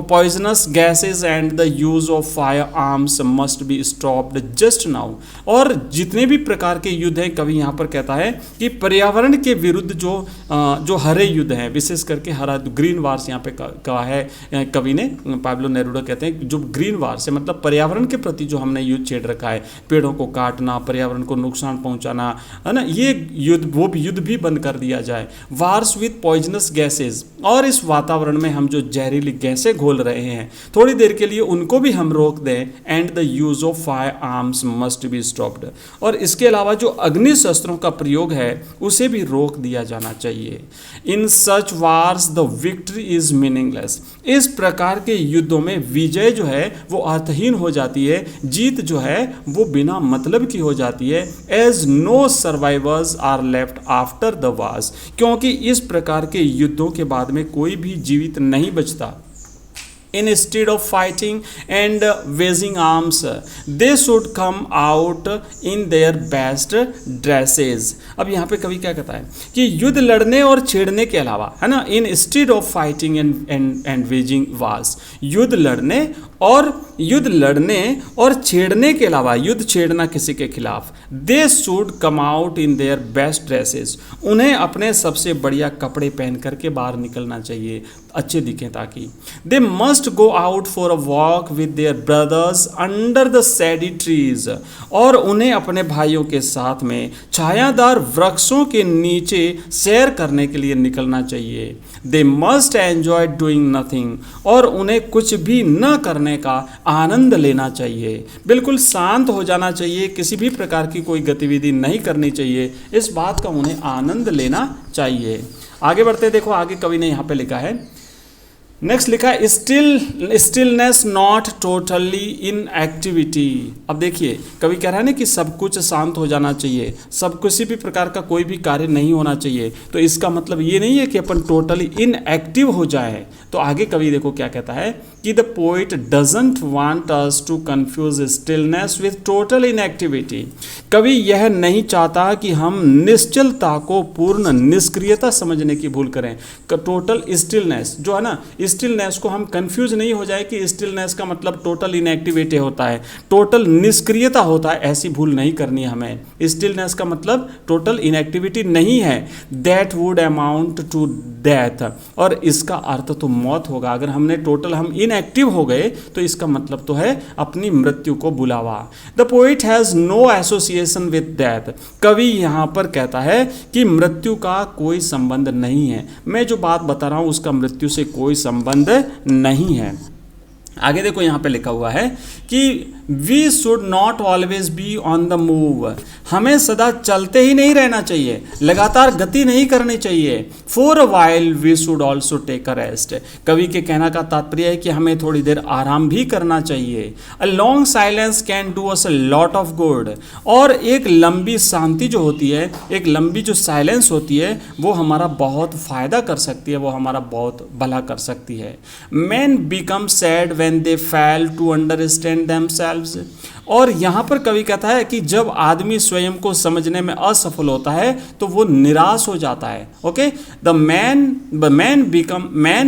poisonous gases and the use of firearms must be stopped just now। और जितने भी प्रकार के युद्ध हैं, कवि यहाँ पर कहता है कि पर्यावरण के विरुद्ध जो हरे युद्ध हैं, विशेष करके हरा ग्रीन वार्स यहाँ पे कहा है कवि ने, पाब्लो नेरुडा कहते हैं जो ग्रीन वार्स है मतलब पर्यावरण के प्रति जो हमने युद्ध छेड़ रखा है, पेड़ों को काटना, पर्यावरण को नुकसान पहुँचाना, है ना, ये युद्ध, वो भी युद्ध भी बंद कर दिया जाए। वार्स विथ पॉइजनस गैसेज, और इस वातावरण में हम जो जहरीली गैसें घोल रहे हैं थोड़ी देर के लिए उनको भी हम रोक दें। And the use of fire arms must be stopped, और इसके अलावा जो अग्नि शस्त्रों का प्रयोग है उसे भी रोक दिया जाना चाहिए। In such wars the victory is meaningless, इस प्रकार के युद्धों में विजय जो है वो अर्थहीन हो जाती है, जीत जो है वो बिना मतलब की हो जाती है। As no survivors are left after the wars, क्योंकि इस प्रकार के युद्धों के बाद में कोई भी जीवित नहीं बचता। Instead of fighting and waging arms, they should come out in their best dresses। अब यहाँ पे कवि क्या कहता है कि युद्ध लड़ने और छेड़ने के अलावा, है ना, instead of fighting and waging wars, युद्ध लड़ने और छेड़ने के अलावा, युद्ध छेड़ना किसी के खिलाफ, they should come out in their best dresses, उन्हें अपने सबसे बढ़िया कपड़े पहन करके बाहर निकलना चाहिए, अच्छे दिखें ताकि। they must go out for a walk with their brothers under the shady trees, और उन्हें अपने भाइयों के साथ में छायादार वृक्षों के नीचे सैर करने के लिए निकलना चाहिए। they must enjoy doing nothing, और उन्हें कुछ भी न करने का आनंद लेना चाहिए, बिल्कुल शांत हो जाना चाहिए, किसी भी प्रकार की कोई गतिविधि नहीं करनी चाहिए, इस बात का उन्हें आनंद लेना चाहिए। आगे बढ़ते देखो, आगे कवि ने यहाँ पे लिखा है, नेक्स्ट लिखा है, stillness not totally in activity. अब देखिए कवि कह रहा है ना कि सब कुछ शांत हो जाना चाहिए, सब किसी भी प्रकार का कोई भी कार्य नहीं होना चाहिए, तो इसका मतलब ये नहीं है कि अपन टोटली इनएक्टिव हो जाए। तो आगे कवि देखो क्या कहता है कि the poet doesn't want us to confuse stillness with total inactivity. कवि यह नहीं चाहता कि हम निश्चलता को पूर्ण निष्क्रियता समझने की भूल करें। टोटल स्टिलनेस जो है ना, स्टिलनेस को हम कंफ्यूज नहीं हो जाए कि स्टिलनेस का मतलब टोटल इनएक्टिविटी होता है, टोटल निष्क्रियता होता है, ऐसी भूल नहीं करनी हमें। स्टिलनेस का मतलब टोटल इनएक्टिविटी नहीं है। That would amount to death, और इसका अर्थ तो मौत होगा। अगर हमने टोटल हम इनएक्टिव हो गए तो इसका मतलब तो है अपनी मृत्यु को बुलावा। The poet has no association with death, कवि यहाँ पर कहता है कि मृत्यु का कोई संबंध नहीं है। मैं जो बात बता रहा हूँ उसका मृत्यु से कोई संबंध नहीं है। आगे देखो यहाँ पे लिखा हुआ है कि we should not always be on the move, हमें सदा चलते ही नहीं रहना चाहिए, लगातार गति नहीं करनी चाहिए। For a while we should also take a rest, कवि के कहना का तात्पर्य है कि हमें थोड़ी देर आराम भी करना चाहिए। A long silence can do us a lot of good, और एक लंबी शांति जो होती है, एक लंबी जो साइलेंस होती है, वो हमारा बहुत फायदा कर सकती है, वो हमारा बहुत भला कर सकती है। Man become sad when they fail to understand themselves, और यहाँ पर कवि कहता है कि जब आदमी स्वयं को समझने में असफल होता है तो वो निराश हो जाता है। Okay, the man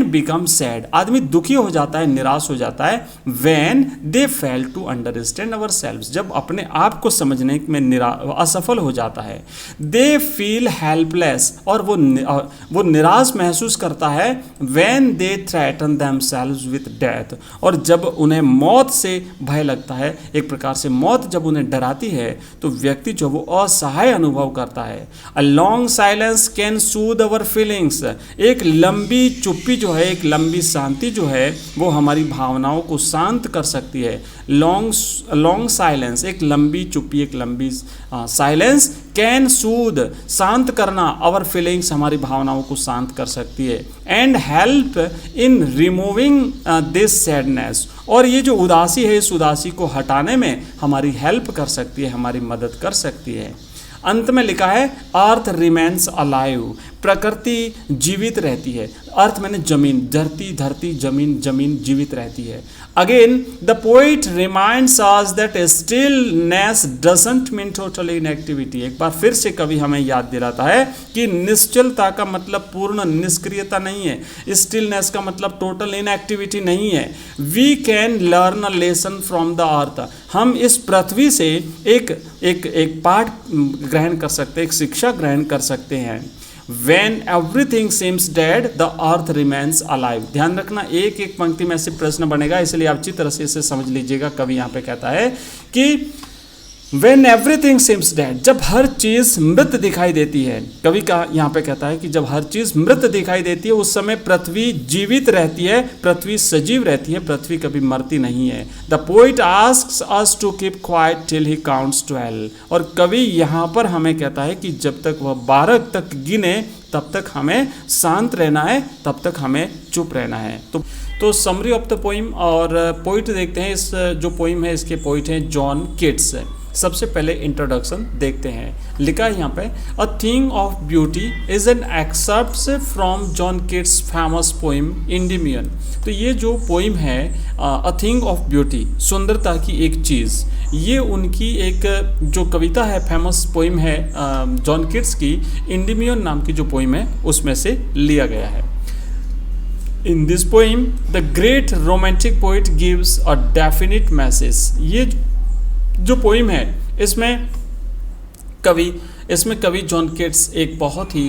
become sad, आदमी दुखी हो जाता है, निराश हो जाता है। When they fail to understand ourselves, जब अपने आप को समझने में असफल हो जाता है। दे फील हेल्पलेस, और वो निराश महसूस करता है। When they threaten themselves with death, और जब उन्हें मौत से भय लगता है, एक प्रकार से मौत जब उन्हें डराती है, तो व्यक्ति जो वो असहाय अनुभव करता है। A long silence can Sood our feelings, एक लंबी चुप्पी जो है, एक लंबी शांति जो है, वो हमारी भावनाओं को शांत कर सकती है। लॉन्ग साइलेंस, एक लंबी चुप्पी, एक लंबी साइलेंस कैन सूद, शांत करना, अवर फीलिंग्स, हमारी भावनाओं को शांत कर सकती है। And help in removing this sadness, और ये जो उदासी है, इस उदासी को हटाने में हमारी हेल्प कर सकती है, हमारी मदद कर सकती है। अंत में लिखा है अर्थ रिमेन्स अलाइव, प्रकृति जीवित रहती है। अर्थ मैंने जमीन, धरती, धरती, जमीन, जमीन जीवित रहती है। Again the poet reminds us that stillness doesn't mean total inactivity, एक बार फिर से कवि हमें याद दिलाता है कि निश्चलता का मतलब पूर्ण निष्क्रियता नहीं है, स्टिलनेस का मतलब टोटल इनएक्टिविटी नहीं है। We can learn a lesson from the earth, हम इस पृथ्वी से एक पाठ ग्रहण कर सकते हैं, एक शिक्षा ग्रहण कर सकते हैं। When everything seems dead, the earth remains alive. ध्यान रखना, एक एक पंक्ति में से प्रश्न बनेगा, इसलिए आप अच्छी तरह से इसे समझ लीजिएगा। कवि यहाँ पे कहता है कि When everything seems dead, जब हर चीज मृत दिखाई देती है, कवि का यहाँ पे कहता है कि जब हर चीज मृत दिखाई देती है, उस समय पृथ्वी जीवित रहती है, पृथ्वी सजीव रहती है, पृथ्वी कभी मरती नहीं है। The poet asks us to keep quiet till he counts 12, और कवि यहाँ पर हमें कहता है कि जब तक वह 12 तक गिने तब तक हमें शांत रहना है, तब तक हमें चुप रहना है। तो समरी ऑफ द पोइम, और पोइट देखते हैं। इस जो पोइम है, इसके पोइट हैं जॉन कीट्स। सबसे पहले इंट्रोडक्शन देखते हैं। लिखा है यहाँ पे, a thing of beauty is an excerpt from John Keats famous poem Endymion. तो ये जो पोइम है अ थिंग ऑफ ब्यूटी, सुंदरता की एक चीज़, ये उनकी एक जो कविता है, फेमस पोइम है जॉन कीट्स की, इंडिमियन नाम की जो पोइम है उसमें से लिया गया है। In this poem, the great romantic poet gives a definite message. ये जो पोइम है, इसमें कवि जॉन कीट्स एक बहुत ही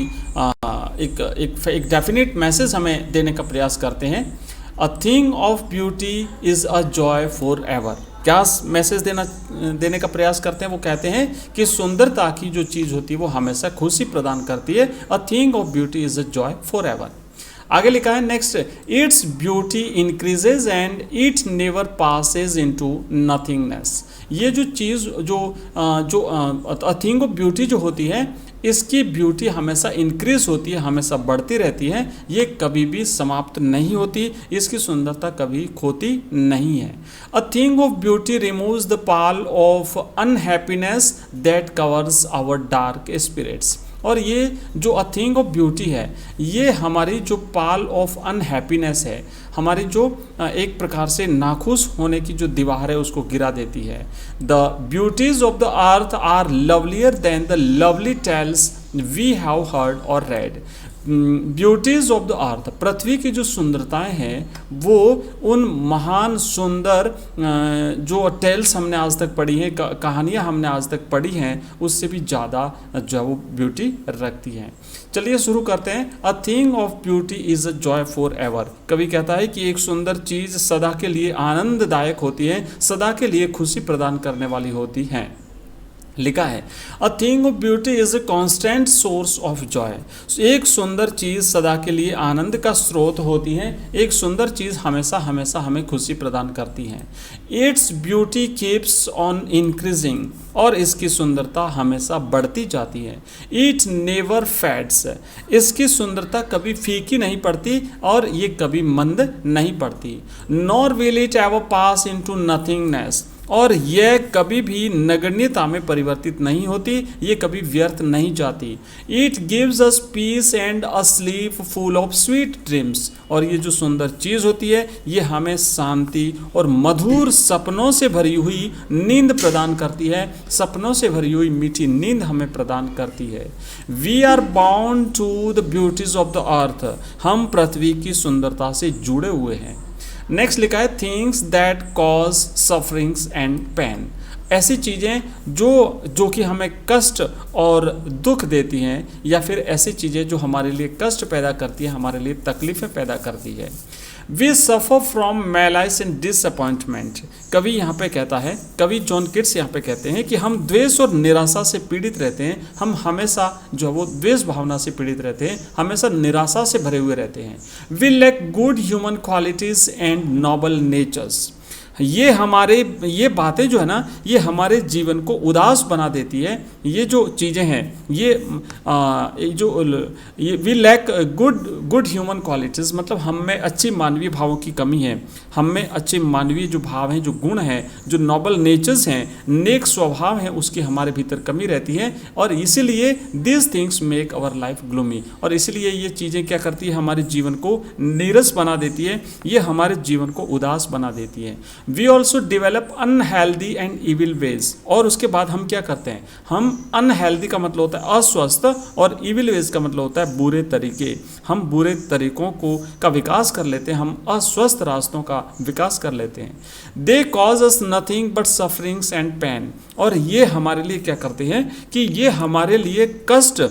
एक डेफिनेट मैसेज हमें देने का प्रयास करते हैं। अ thing of beauty is a joy for ever. क्या मैसेज देने का प्रयास करते हैं? वो कहते हैं कि सुंदरता की जो चीज़ होती है वो हमेशा खुशी प्रदान करती है। A thing of beauty is a joy for ever. आगे लिखा है next, its beauty increases and it never passes into nothingness. ये जो चीज़ जो अ थिंग ऑफ ब्यूटी जो होती है, इसकी ब्यूटी हमेशा इंक्रीज होती है, हमेशा बढ़ती रहती है, ये कभी भी समाप्त नहीं होती, इसकी सुंदरता कभी खोती नहीं है। A thing of beauty removes the pall of unhappiness that covers our dark spirits. और ये जो अ थिंग ऑफ ब्यूटी है, ये हमारी जो पाल ऑफ अनहैप्पीनेस है, हमारी जो एक प्रकार से नाखुश होने की जो दीवार है उसको गिरा देती है। The beauties of the earth are lovelier than the lovely tales we have heard or read. Beauties of the earth, पृथ्वी की जो सुंदरताएं हैं, वो उन महान सुंदर जो टेल्स हमने आज तक पढ़ी हैं, कहानियां हमने आज तक पढ़ी हैं, उससे भी ज़्यादा जो है वो ब्यूटी रखती हैं। चलिए शुरू करते हैं। अ thing of beauty is a joy for ever. कवि कहता है कि एक सुंदर चीज़ सदा के लिए आनंददायक होती है, सदा के लिए खुशी प्रदान करने वाली होती है। लिखा है a thing of beauty is a constant source of Joy. एक सुंदर चीज़ सदा के लिए आनंद का स्रोत होती है। एक सुंदर चीज़ हमेशा हमेशा हमें खुशी प्रदान करती है। Its beauty keeps on increasing, और इसकी सुंदरता हमेशा बढ़ती जाती है। इट नेवर फैड्स, इसकी सुंदरता कभी फीकी नहीं पड़ती और ये कभी मंद नहीं पड़ती। Nor will it ever pass into nothingness, और यह कभी भी नगण्यता में परिवर्तित नहीं होती, ये कभी व्यर्थ नहीं जाती। It gives us piece and a slip full of sweet dreams, और ये जो सुंदर चीज़ होती है ये हमें शांति और मधुर सपनों से भरी हुई नींद प्रदान करती है। सपनों से भरी हुई मीठी नींद हमें प्रदान करती है। We are bound to the beauties of the earth, हम पृथ्वी की सुंदरता से जुड़े हुए हैं। नेक्स्ट लिखा है things that cause sufferings and pain, ऐसी चीज़ें जो कि हमें कष्ट और दुख देती हैं, या फिर ऐसी चीज़ें जो हमारे लिए कष्ट पैदा करती है, हमारे लिए तकलीफ़ें पैदा करती है। We suffer from malaise and disappointment, कवि यहाँ पे कहता है, कवि जॉन किट्स यहाँ पे कहते हैं कि हम द्वेष और निराशा से पीड़ित रहते हैं। हम हमेशा जो वो द्वेष भावना से पीड़ित रहते हैं, हमेशा निराशा से भरे हुए रहते हैं। We lack good human qualities and noble natures, ये बातें जो है ना, ये हमारे जीवन को उदास बना देती है। ये जो चीज़ें हैं ये we lack good human qualities, मतलब हम में अच्छी मानवीय भावों की कमी है। हम में अच्छे मानवीय जो भाव हैं, जो गुण हैं, जो नोबल नेचर्स हैं, नेक स्वभाव हैं, उसकी हमारे भीतर कमी रहती है। और इसीलिए this things make our life gloomy, और इसीलिए ये चीज़ें क्या करती है, हमारे जीवन को नीरस बना देती है, ये हमारे जीवन को उदास बना देती है। We also develop unhealthy and evil ways, और उसके बाद हम क्या करते हैं, हम अनहेल्दी का मतलब होता है अस्वस्थ, और इविल वेज का मतलब होता है बुरे तरीके। हम बुरे तरीकों का विकास कर लेते हैं, हम अस्वस्थ रास्तों का विकास कर लेते हैं। They cause us nothing but sufferings and pain, और ये हमारे लिए क्या करते हैं कि ये हमारे लिए कष्ट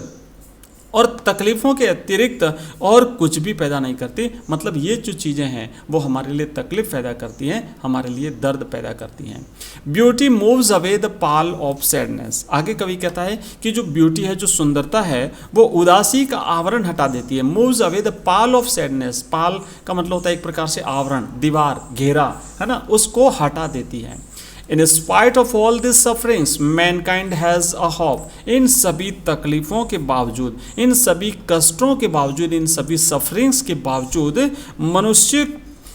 और तकलीफ़ों के अतिरिक्त और कुछ भी पैदा नहीं करती। मतलब ये जो चीज़ें हैं वो हमारे लिए तकलीफ़ पैदा करती हैं, हमारे लिए दर्द पैदा करती हैं। Beauty moves away the pall of sadness, आगे कवि कहता है कि जो ब्यूटी है, जो सुंदरता है, वो उदासी का आवरण हटा देती है। Moves away the pall of sadness, pall का मतलब होता है एक प्रकार से आवरण, दीवार, घेरा, है ना, उसको हटा देती है। In spite of all these sufferings, mankind has a hope. इन सभी तकलीफ़ों के बावजूद, इन सभी कष्टों के बावजूद, इन सभी सफरिंग्स के बावजूद मनुष्य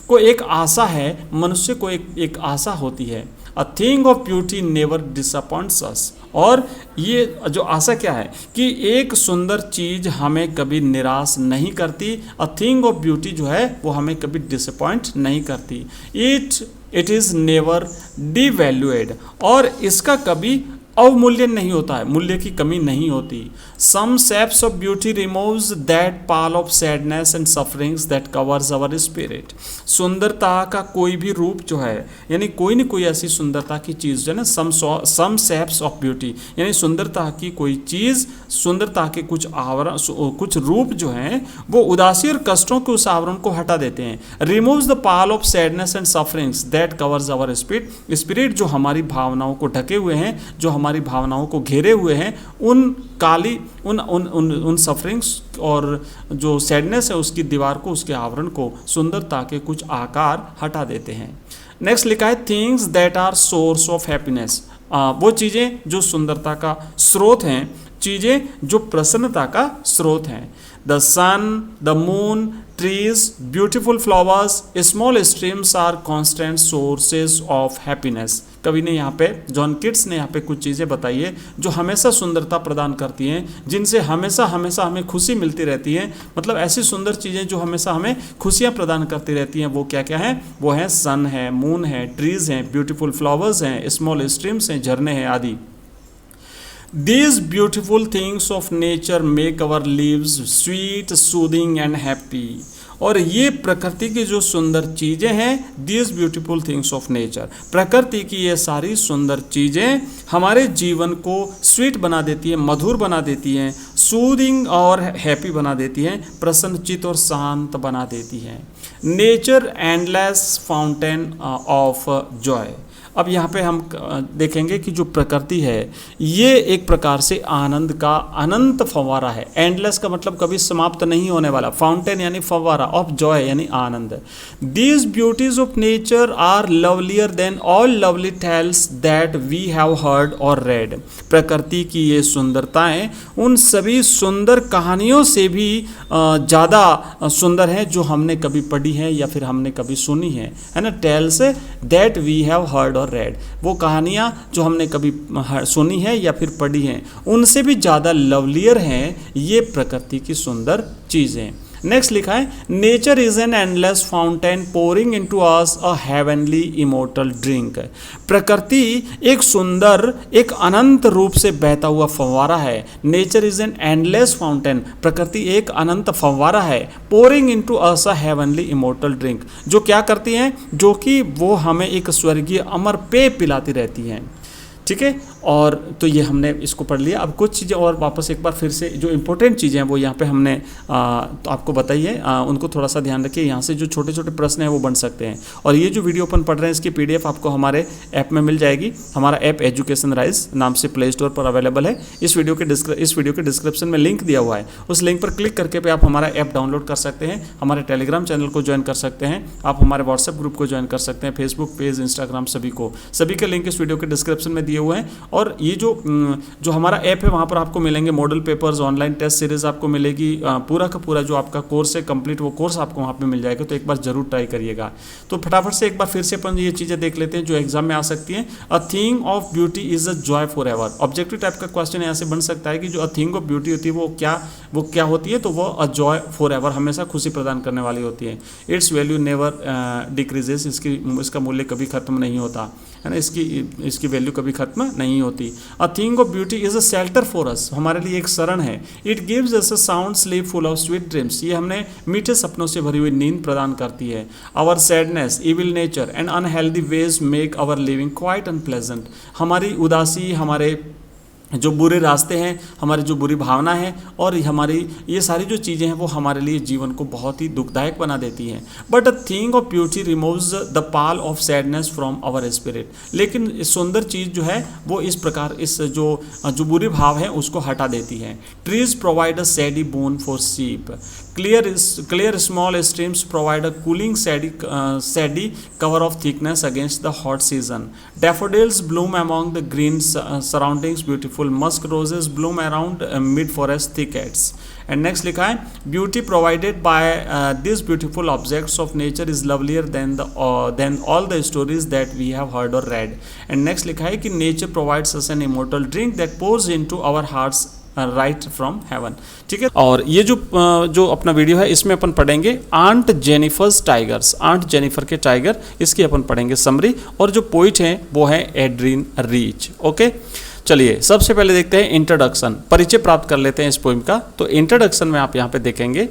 को एक आशा है, मनुष्य को एक आशा होती है। A thing of beauty never disappoints us, और ये जो आशा क्या है कि एक सुंदर चीज़ हमें कभी निराश नहीं करती। A thing of beauty जो है वो हमें कभी डिसअपॉइंट नहीं करती। इट इज़ नेवर डिवैल्यूएड, और इसका कभी अवमूल्यन नहीं होता है, मूल्य की कमी नहीं होती। Some shapes of beauty removes that pall of sadness and sufferings that covers our spirit. सुंदरता का कोई भी रूप जो है, यानी कोई न कोई ऐसी सुंदरता की चीज़ जो है ना, सम शेप्स ऑफ ब्यूटी, यानी सुंदरता की कोई चीज़, सुंदरता के कुछ आवरण, कुछ रूप जो हैं वो उदासी और कष्टों के उस आवरण को हटा देते हैं। Removes the pall of sadness and sufferings that covers our spirit, जो हमारी भावनाओं को ढके हुए हैं, जो हमारी भावनाओं को घेरे हुए हैं, उन सफरिंग्स और जो सैडनेस है उसकी दीवार को, उसके आवरण को, सुंदरता के कुछ आकार हटा देते हैं। नेक्स्ट लिखा है things that are source of happiness, वो चीज़ें जो सुंदरता का स्रोत हैं, चीज़ें जो प्रसन्नता का स्रोत हैं। The sun, the moon, trees, beautiful flowers, small streams are constant sources of happiness। कवि ने यहाँ पे, जॉन किट्स ने यहाँ पे कुछ चीज़ें बताई है जो हमेशा सुंदरता प्रदान करती हैं, जिनसे हमेशा हमेशा हमें खुशी मिलती रहती है। मतलब ऐसी सुंदर चीज़ें जो हमेशा हमें खुशियाँ प्रदान करती रहती हैं, वो क्या क्या हैं? वो हैं सन है, मून है, ट्रीज़ हैं, ब्यूटीफुल फ्लावर्स हैं, स्मॉल स्ट्रीम्स हैं, झरने हैं आदि। These beautiful things of nature make our lives sweet, soothing and happy। और ये प्रकृति की जो सुंदर चीज़ें हैं, these beautiful things of nature, प्रकृति की ये सारी सुंदर चीज़ें हमारे जीवन को स्वीट बना देती हैं, मधुर बना देती हैं, सूदिंग और हैप्पी बना देती हैं, प्रसन्नचित और शांत बना देती हैं। Nature endless fountain of Joy. अब यहाँ पे हम देखेंगे कि जो प्रकृति है ये एक प्रकार से आनंद का अनंत फव्वारा है। एंडलेस का मतलब कभी समाप्त नहीं होने वाला, फाउंटेन यानी फव्वारा, ऑफ जॉय यानी आनंद। These beauties of nature are lovelier than all lovely tales that we have heard or read. प्रकृति की ये सुंदरताएं उन सभी सुंदर कहानियों से भी ज़्यादा सुंदर हैं जो हमने कभी पढ़ी है या फिर हमने कभी सुनी है ना। Tales that we have heard or read, वो कहानियाँ जो हमने कभी सुनी है या फिर पढ़ी हैं उनसे भी ज़्यादा लवलियर हैं ये प्रकृति की सुंदर चीज़ें। नेक्स्ट लिखा है, nature is an endless fountain pouring into us a heavenly immortal drink. प्रकृति एक सुंदर, एक अनंत रूप से बहता हुआ फव्वारा है। Nature is an endless fountain, प्रकृति एक अनंत फव्वारा है। पोरिंग इनटू अस अ हेवनली इमोर्टल ड्रिंक, जो क्या करती हैं, जो कि वो हमें एक स्वर्गीय अमर पेय पिलाती रहती हैं। ठीक है, और तो ये हमने इसको पढ़ लिया। अब कुछ चीज़ें और वापस एक बार फिर से जो इंपॉर्टेंट चीज़ें हैं वो यहाँ पे हमने तो आपको बताई है, उनको थोड़ा सा ध्यान रखिए। यहाँ से जो छोटे छोटे प्रश्न हैं वो बन सकते हैं। और ये जो वीडियो अपन पढ़ रहे हैं इसकी PDF आपको हमारे ऐप में मिल जाएगी। हमारा ऐप एजुकेशन राइज नाम से प्ले स्टोर पर अवेलेबल है। इस वीडियो के डिस्क्रिप्शन में लिंक दिया हुआ है, उस लिंक पर क्लिक करके पे आप हमारा ऐप डाउनलोड कर सकते हैं, हमारे टेलीग्राम चैनल को ज्वाइन कर सकते हैं, आप हमारे व्हाट्सएप ग्रुप को ज्वाइन कर सकते हैं, फेसबुक पेज, इंस्टाग्राम, सभी के लिंक इस वीडियो के डिस्क्रिप्शन में दिए हुए हैं। और ये जो हमारा ऐप है वहाँ पर आपको मिलेंगे model papers, online test series आपको मिलेगी, पूरा का पूरा जो आपका कोर्स है कंप्लीट, वो कोर्स आपको वहाँ पे मिल जाएगा। तो एक बार जरूर ट्राई करिएगा। तो फटाफट से एक बार फिर से अपन ये चीज़ें देख लेते हैं जो एग्जाम में आ सकती हैं। अ thing of beauty is a joy for ever. Objective type का क्वेश्चन यहाँ से बन सकता है कि जो अ थिंग ऑफ ब्यूटी होती है वो क्या होती है, तो वो अ जॉय फॉर एवर, हमेशा खुशी प्रदान करने वाली होती है। इट्स वैल्यू नेवर डिक्रीजेस, इसका मूल्य कभी खत्म नहीं होता है ना, इसकी वैल्यू कभी खत्म नहीं होती। अ thing of beauty is a shelter for us, हमारे लिए एक शरण है। It gives us a sound sleep full of sweet dreams, ये हमने मीठे सपनों से भरी हुई नींद प्रदान करती है। Our sadness, evil nature and unhealthy ways make our living quite unpleasant, हमारी उदासी, हमारे जो बुरे रास्ते हैं, हमारी जो बुरी भावना है और हमारी ये सारी जो चीज़ें हैं वो हमारे लिए जीवन को बहुत ही दुखदायक बना देती हैं। But a thing of beauty removes the pall of sadness from our spirit, लेकिन सुंदर चीज़ जो है वो इस प्रकार इस जो बुरे भाव है उसको हटा देती है। Trees provide a सैडी bone for sheep, clear small streams provide a cooling shady cover of thickness against the hot season. Daffodils bloom among the green surroundings, beautiful musk roses bloom around mid forest thickets. And next लिखा है, beauty provided by these beautiful objects of nature is lovelier than all the stories that we have heard or read. And next लिखा है कि nature provides us an immortal drink that pours into our hearts right from heaven. ठीक है, और ये जो अपना video है इसमें अपन पढ़ेंगे aunt Jennifer's tigers, aunt Jennifer के टाइगर, इसकी अपन पढ़ेंगे समरी। और जो पोइट हैं वो है एड्रीन रीच। ओके, चलिए सबसे पहले देखते हैं इंट्रोडक्शन, परिचय प्राप्त कर लेते हैं इस पोइम का। तो इंट्रोडक्शन में आप यहाँ पे देखेंगे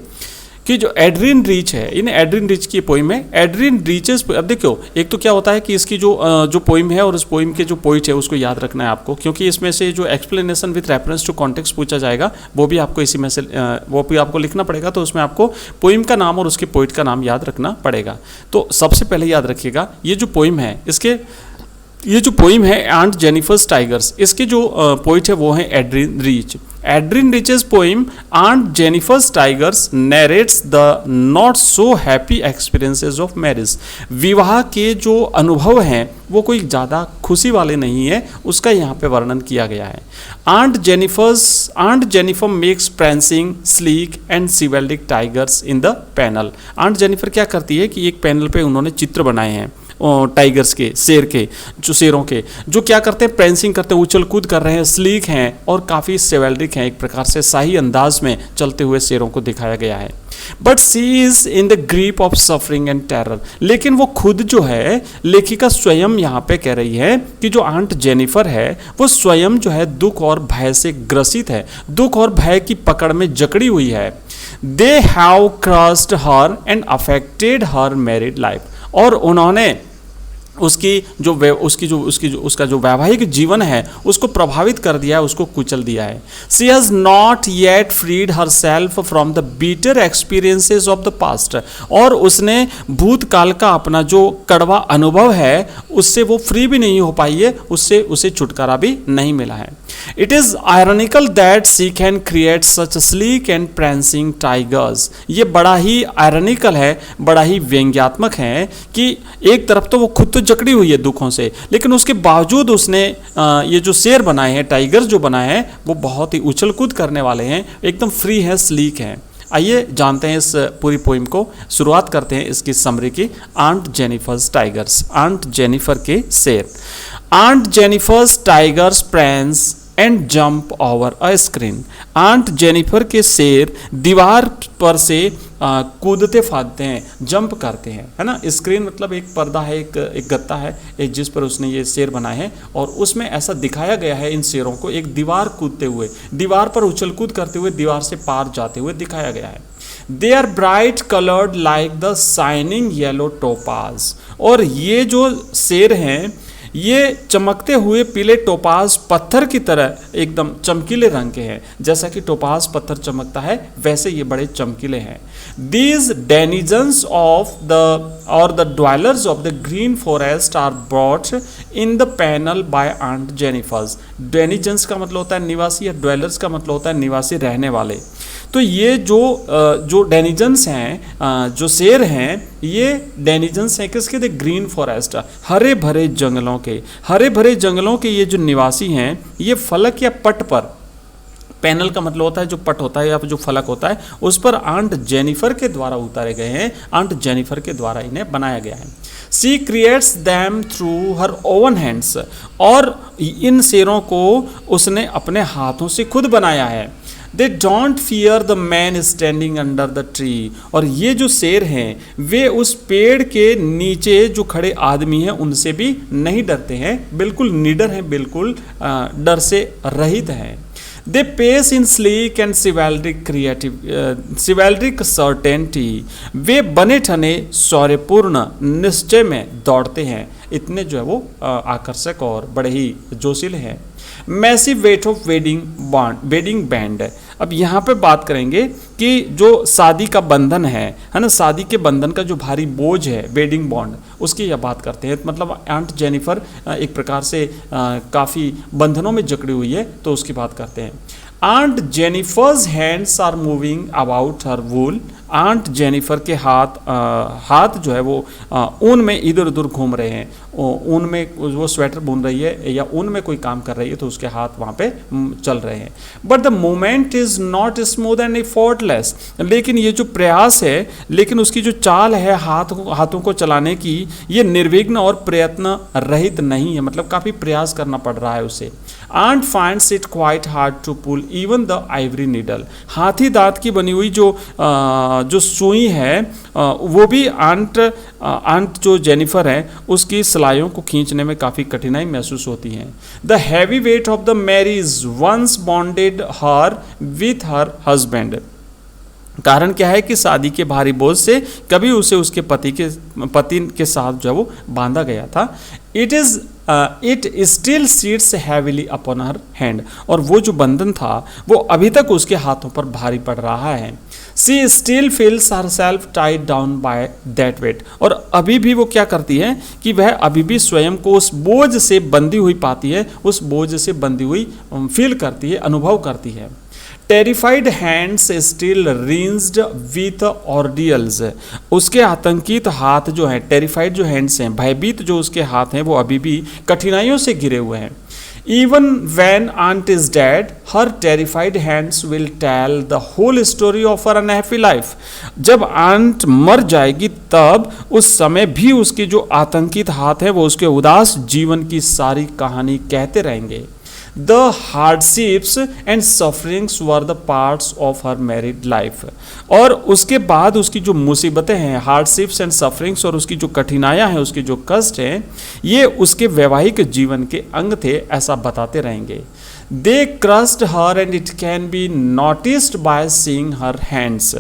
कि जो एड्रीन रीच है, इन एड्रीन रीच की पोइम है। एड्रीन रीचेस, अब देखो एक तो क्या होता है कि इसकी जो पोइम है और उस पोइम के जो पोइट है उसको याद रखना है आपको, क्योंकि इसमें से जो explanation with reference to context पूछा जाएगा वो भी आपको इसी में से वो भी आपको लिखना पड़ेगा। तो उसमें आपको पोइम का नाम और उसके पोइट का नाम याद रखना पड़ेगा। तो सबसे पहले याद रखिएगा ये जो पोइम है आंट जेनिफर्स टाइगर्स, इसके जो पोइट है वो है Adrienne Rich. Adrienne Rich's poem aunt Jennifer's tigers narrates the not so happy experiences of marriage. विवाह के जो अनुभव हैं वो कोई ज़्यादा खुशी वाले नहीं है, उसका यहाँ पे वर्णन किया गया है। Aunt Jennifer makes prancing sleek and chivalric tigers in the panel. Aunt Jennifer क्या करती है कि एक पैनल पे उन्होंने चित्र बनाए हैं टाइगर्स के, शेरों के, जो क्या करते हैं, प्रेंसिंग करते हैं, उछल कूद कर रहे हैं, स्लीक हैं और काफ़ी सेवेल्डिक हैं, एक प्रकार से शाही अंदाज में चलते हुए शेरों को दिखाया गया है। But she is in the grip of suffering and terror, लेकिन वो खुद जो है, लेखिका स्वयं यहाँ पे कह रही है कि जो आंट जेनिफर है वो स्वयं जो है दुख और भय से ग्रसित है, दुख और भय की पकड़ में जकड़ी हुई है। They have crossed her and affected her married life, और उन्होंने उसका जो वैवाहिक जीवन है उसको प्रभावित कर दिया है, उसको कुचल दिया है. She has not yet freed herself from the bitter experiences of the past, और उसने भूतकाल का अपना जो कड़वा अनुभव है उससे वो फ्री भी नहीं हो पाई है, उससे उसे छुटकारा भी नहीं मिला है. It is ironical that she can create such sleek and prancing tigers. ये बड़ा ही आयरनिकल है, बड़ा ही व्यंग्यात्मक है कि एक तरफ तो वो खुद तो जकड़ी हुई है दुखों से, लेकिन उसके बावजूद उसने ये जो शेर बनाए हैं, टाइगर्स जो बनाए हैं, वो बहुत ही उछल कूद करने वाले हैं, एकदम फ्री है, स्लीक है. आइए जानते हैं इस पूरी पोइम को. शुरुआत करते हैं इसकी समरी की. Aunt Jennifer's tigers. Aunt Jennifer के शेर. Aunt Jennifer's tigers prance and jump over a screen. Aunt Jennifer के शेर दीवार पर से कूदते फादते हैं, जंप करते हैं, है ना. स्क्रीन मतलब एक पर्दा है, एक गत्ता है, एक जिस पर उसने ये शेर बनाए हैं, और उसमें ऐसा दिखाया गया है इन शेरों को एक दीवार कूदते हुए, दीवार पर उछल कूद करते हुए, दीवार से पार जाते हुए दिखाया गया है. They are bright coloured like the shining yellow topaz. और ये जो शेर हैं ये चमकते हुए पीले टोपाज पत्थर की तरह एकदम चमकीले रंग के हैं. जैसा कि टोपाज पत्थर चमकता है वैसे ये बड़े चमकीले हैं. These denizens of the dwellers of the green forest are brought in the panel by Aunt Jennifer's. Denizens का मतलब होता है निवासी, या dwellers का मतलब होता है निवासी, रहने वाले. तो ये जो डेनिजन्स हैं, जो शेर हैं, ये डेनिजन्स हैं किसके? द ग्रीन फॉरेस्ट, हरे भरे जंगलों के. हरे भरे जंगलों के ये जो निवासी हैं, ये फलक या पट पर, पैनल का मतलब होता है जो पट होता है या जो फलक होता है, उस पर आंट जेनिफर के द्वारा उतारे गए हैं. आंट जेनिफर के द्वारा इन्हें बनाया गया है. सी क्रिएट्स दैम थ्रू हर ओवन हैंड्स. और इन शेरों को उसने अपने हाथों से खुद बनाया है. They don't fear the man standing under the tree. और ये जो शेर हैं वे उस पेड़ के नीचे जो खड़े आदमी हैं उनसे भी नहीं डरते हैं, बिल्कुल निडर हैं, बिल्कुल डर से रहित हैं. They pace in sleek and chivalric certainty. वे बने ठने शौर्यपूर्ण निश्चय में दौड़ते हैं. इतने जो है वो आकर्षक और बड़े ही जोशीले हैं. Massive weight of wedding band. अब यहाँ पे बात करेंगे कि जो शादी का बंधन है ना, शादी के बंधन का जो भारी बोझ है, वेडिंग बॉन्ड, उसकी यह बात करते हैं. मतलब आंट जेनिफर एक प्रकार से काफ़ी बंधनों में जकड़ी हुई है, तो उसकी बात करते हैं. Aunt Jennifer's hands are moving about her wool. Aunt Jennifer के हाथ जो है वो ऊन में इधर उधर घूम रहे हैं. ऊन में वो स्वेटर बुन रही है या ऊन में कोई काम कर रही है, तो उसके हाथ वहाँ पे चल रहे हैं. But the movement is not smooth and effortless. लेकिन ये जो प्रयास है, लेकिन उसकी जो चाल है हाथों को चलाने की, ये निर्विघ्न और प्रयत्न रहित नहीं है. मतलब काफ़ी प्रयास करना पड़ रहा है उसे. Aunt finds it quite hard to pull even the ivory needle. हाथी दांत की बनी हुई जो सुई है, वो भी आंट जो जेनिफर है उसकी सलाइयों को खींचने में काफ़ी कठिनाई महसूस होती है. The heavy weight of the marriage once bonded her with her husband. कारण क्या है कि शादी के भारी बोझ से कभी उसे उसके पति के साथ जो है वो बांधा गया था. It still seats heavily upon her hand. और वो जो बंधन था वो अभी तक उसके हाथों पर भारी पड़ रहा है. She still feels herself tied down by that weight. और अभी भी वो क्या करती है कि वह अभी भी स्वयं को उस बोझ से बंधी हुई पाती है, उस बोझ से बंधी हुई फील करती है, अनुभव करती है. Terrified hands still ringed with ordeals. उसके आतंकित हाथ जो हैं, टेरिफाइड जो हैंड्स हैं, भयभीत जो उसके हाथ हैं, वो अभी भी कठिनाइयों से घिरे हुए हैं. Even when aunt is dead, her terrified hands will tell the whole story of her unhappy life. जब आंट मर जाएगी तब उस समय भी उसके जो आतंकित हाथ हैं वो उसके उदास जीवन की सारी कहानी कहते रहेंगे. The hardships and sufferings were the parts of her married life. और उसके बाद उसकी जो मुसीबतें हैं, hardships and sufferings, और उसकी जो कठिनाइयाँ हैं, उसके जो कष्ट हैं, ये उसके वैवाहिक जीवन के अंग थे, ऐसा बताते रहेंगे. They crushed her and it can be noticed by seeing her hands,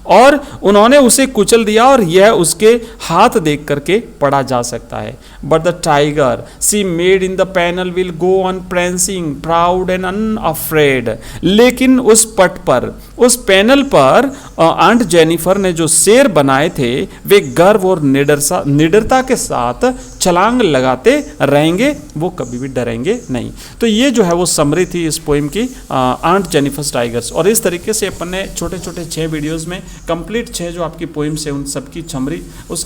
और उन्होंने उसे कुचल दिया और यह उसके हाथ देख करके पढ़ा जा सकता है। But the tiger she made in the panel will go on prancing proud and unafraid, लेकिन उस पट पर, उस पैनल पर आंट जेनिफर ने जो शेर बनाए थे वे गर्व और निडरता के साथ छलांग लगाते रहेंगे, वो कभी भी डरेंगे नहीं। तो ये जो है वो समरी थी इस पोइम की, आंट जेनिफर्स टाइगर्स। और इस तरीके से अपन ने छोटे छोटे 6 वीडियोस में कंप्लीट 6 जो आपकी पोइम्स है उन सब की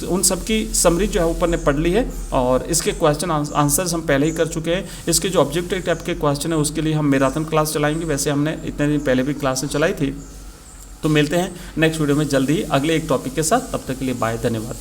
उन सब की समरी जो है ऊपर ने पढ़ ली है। और इसके क्वेश्चन आंसर्स हम पहले ही कर चुके हैं। इसके जो ऑब्जेक्टिव टाइप के क्वेश्चन है उसके लिए हम मैराथन क्लास चलाएंगे, वैसे हमने इतने दिन पहले भी क्लासें चलाई थी। तो मिलते हैं नेक्स्ट वीडियो में जल्दी ही अगले एक टॉपिक के साथ, तब तक के लिए बाय, धन्यवाद।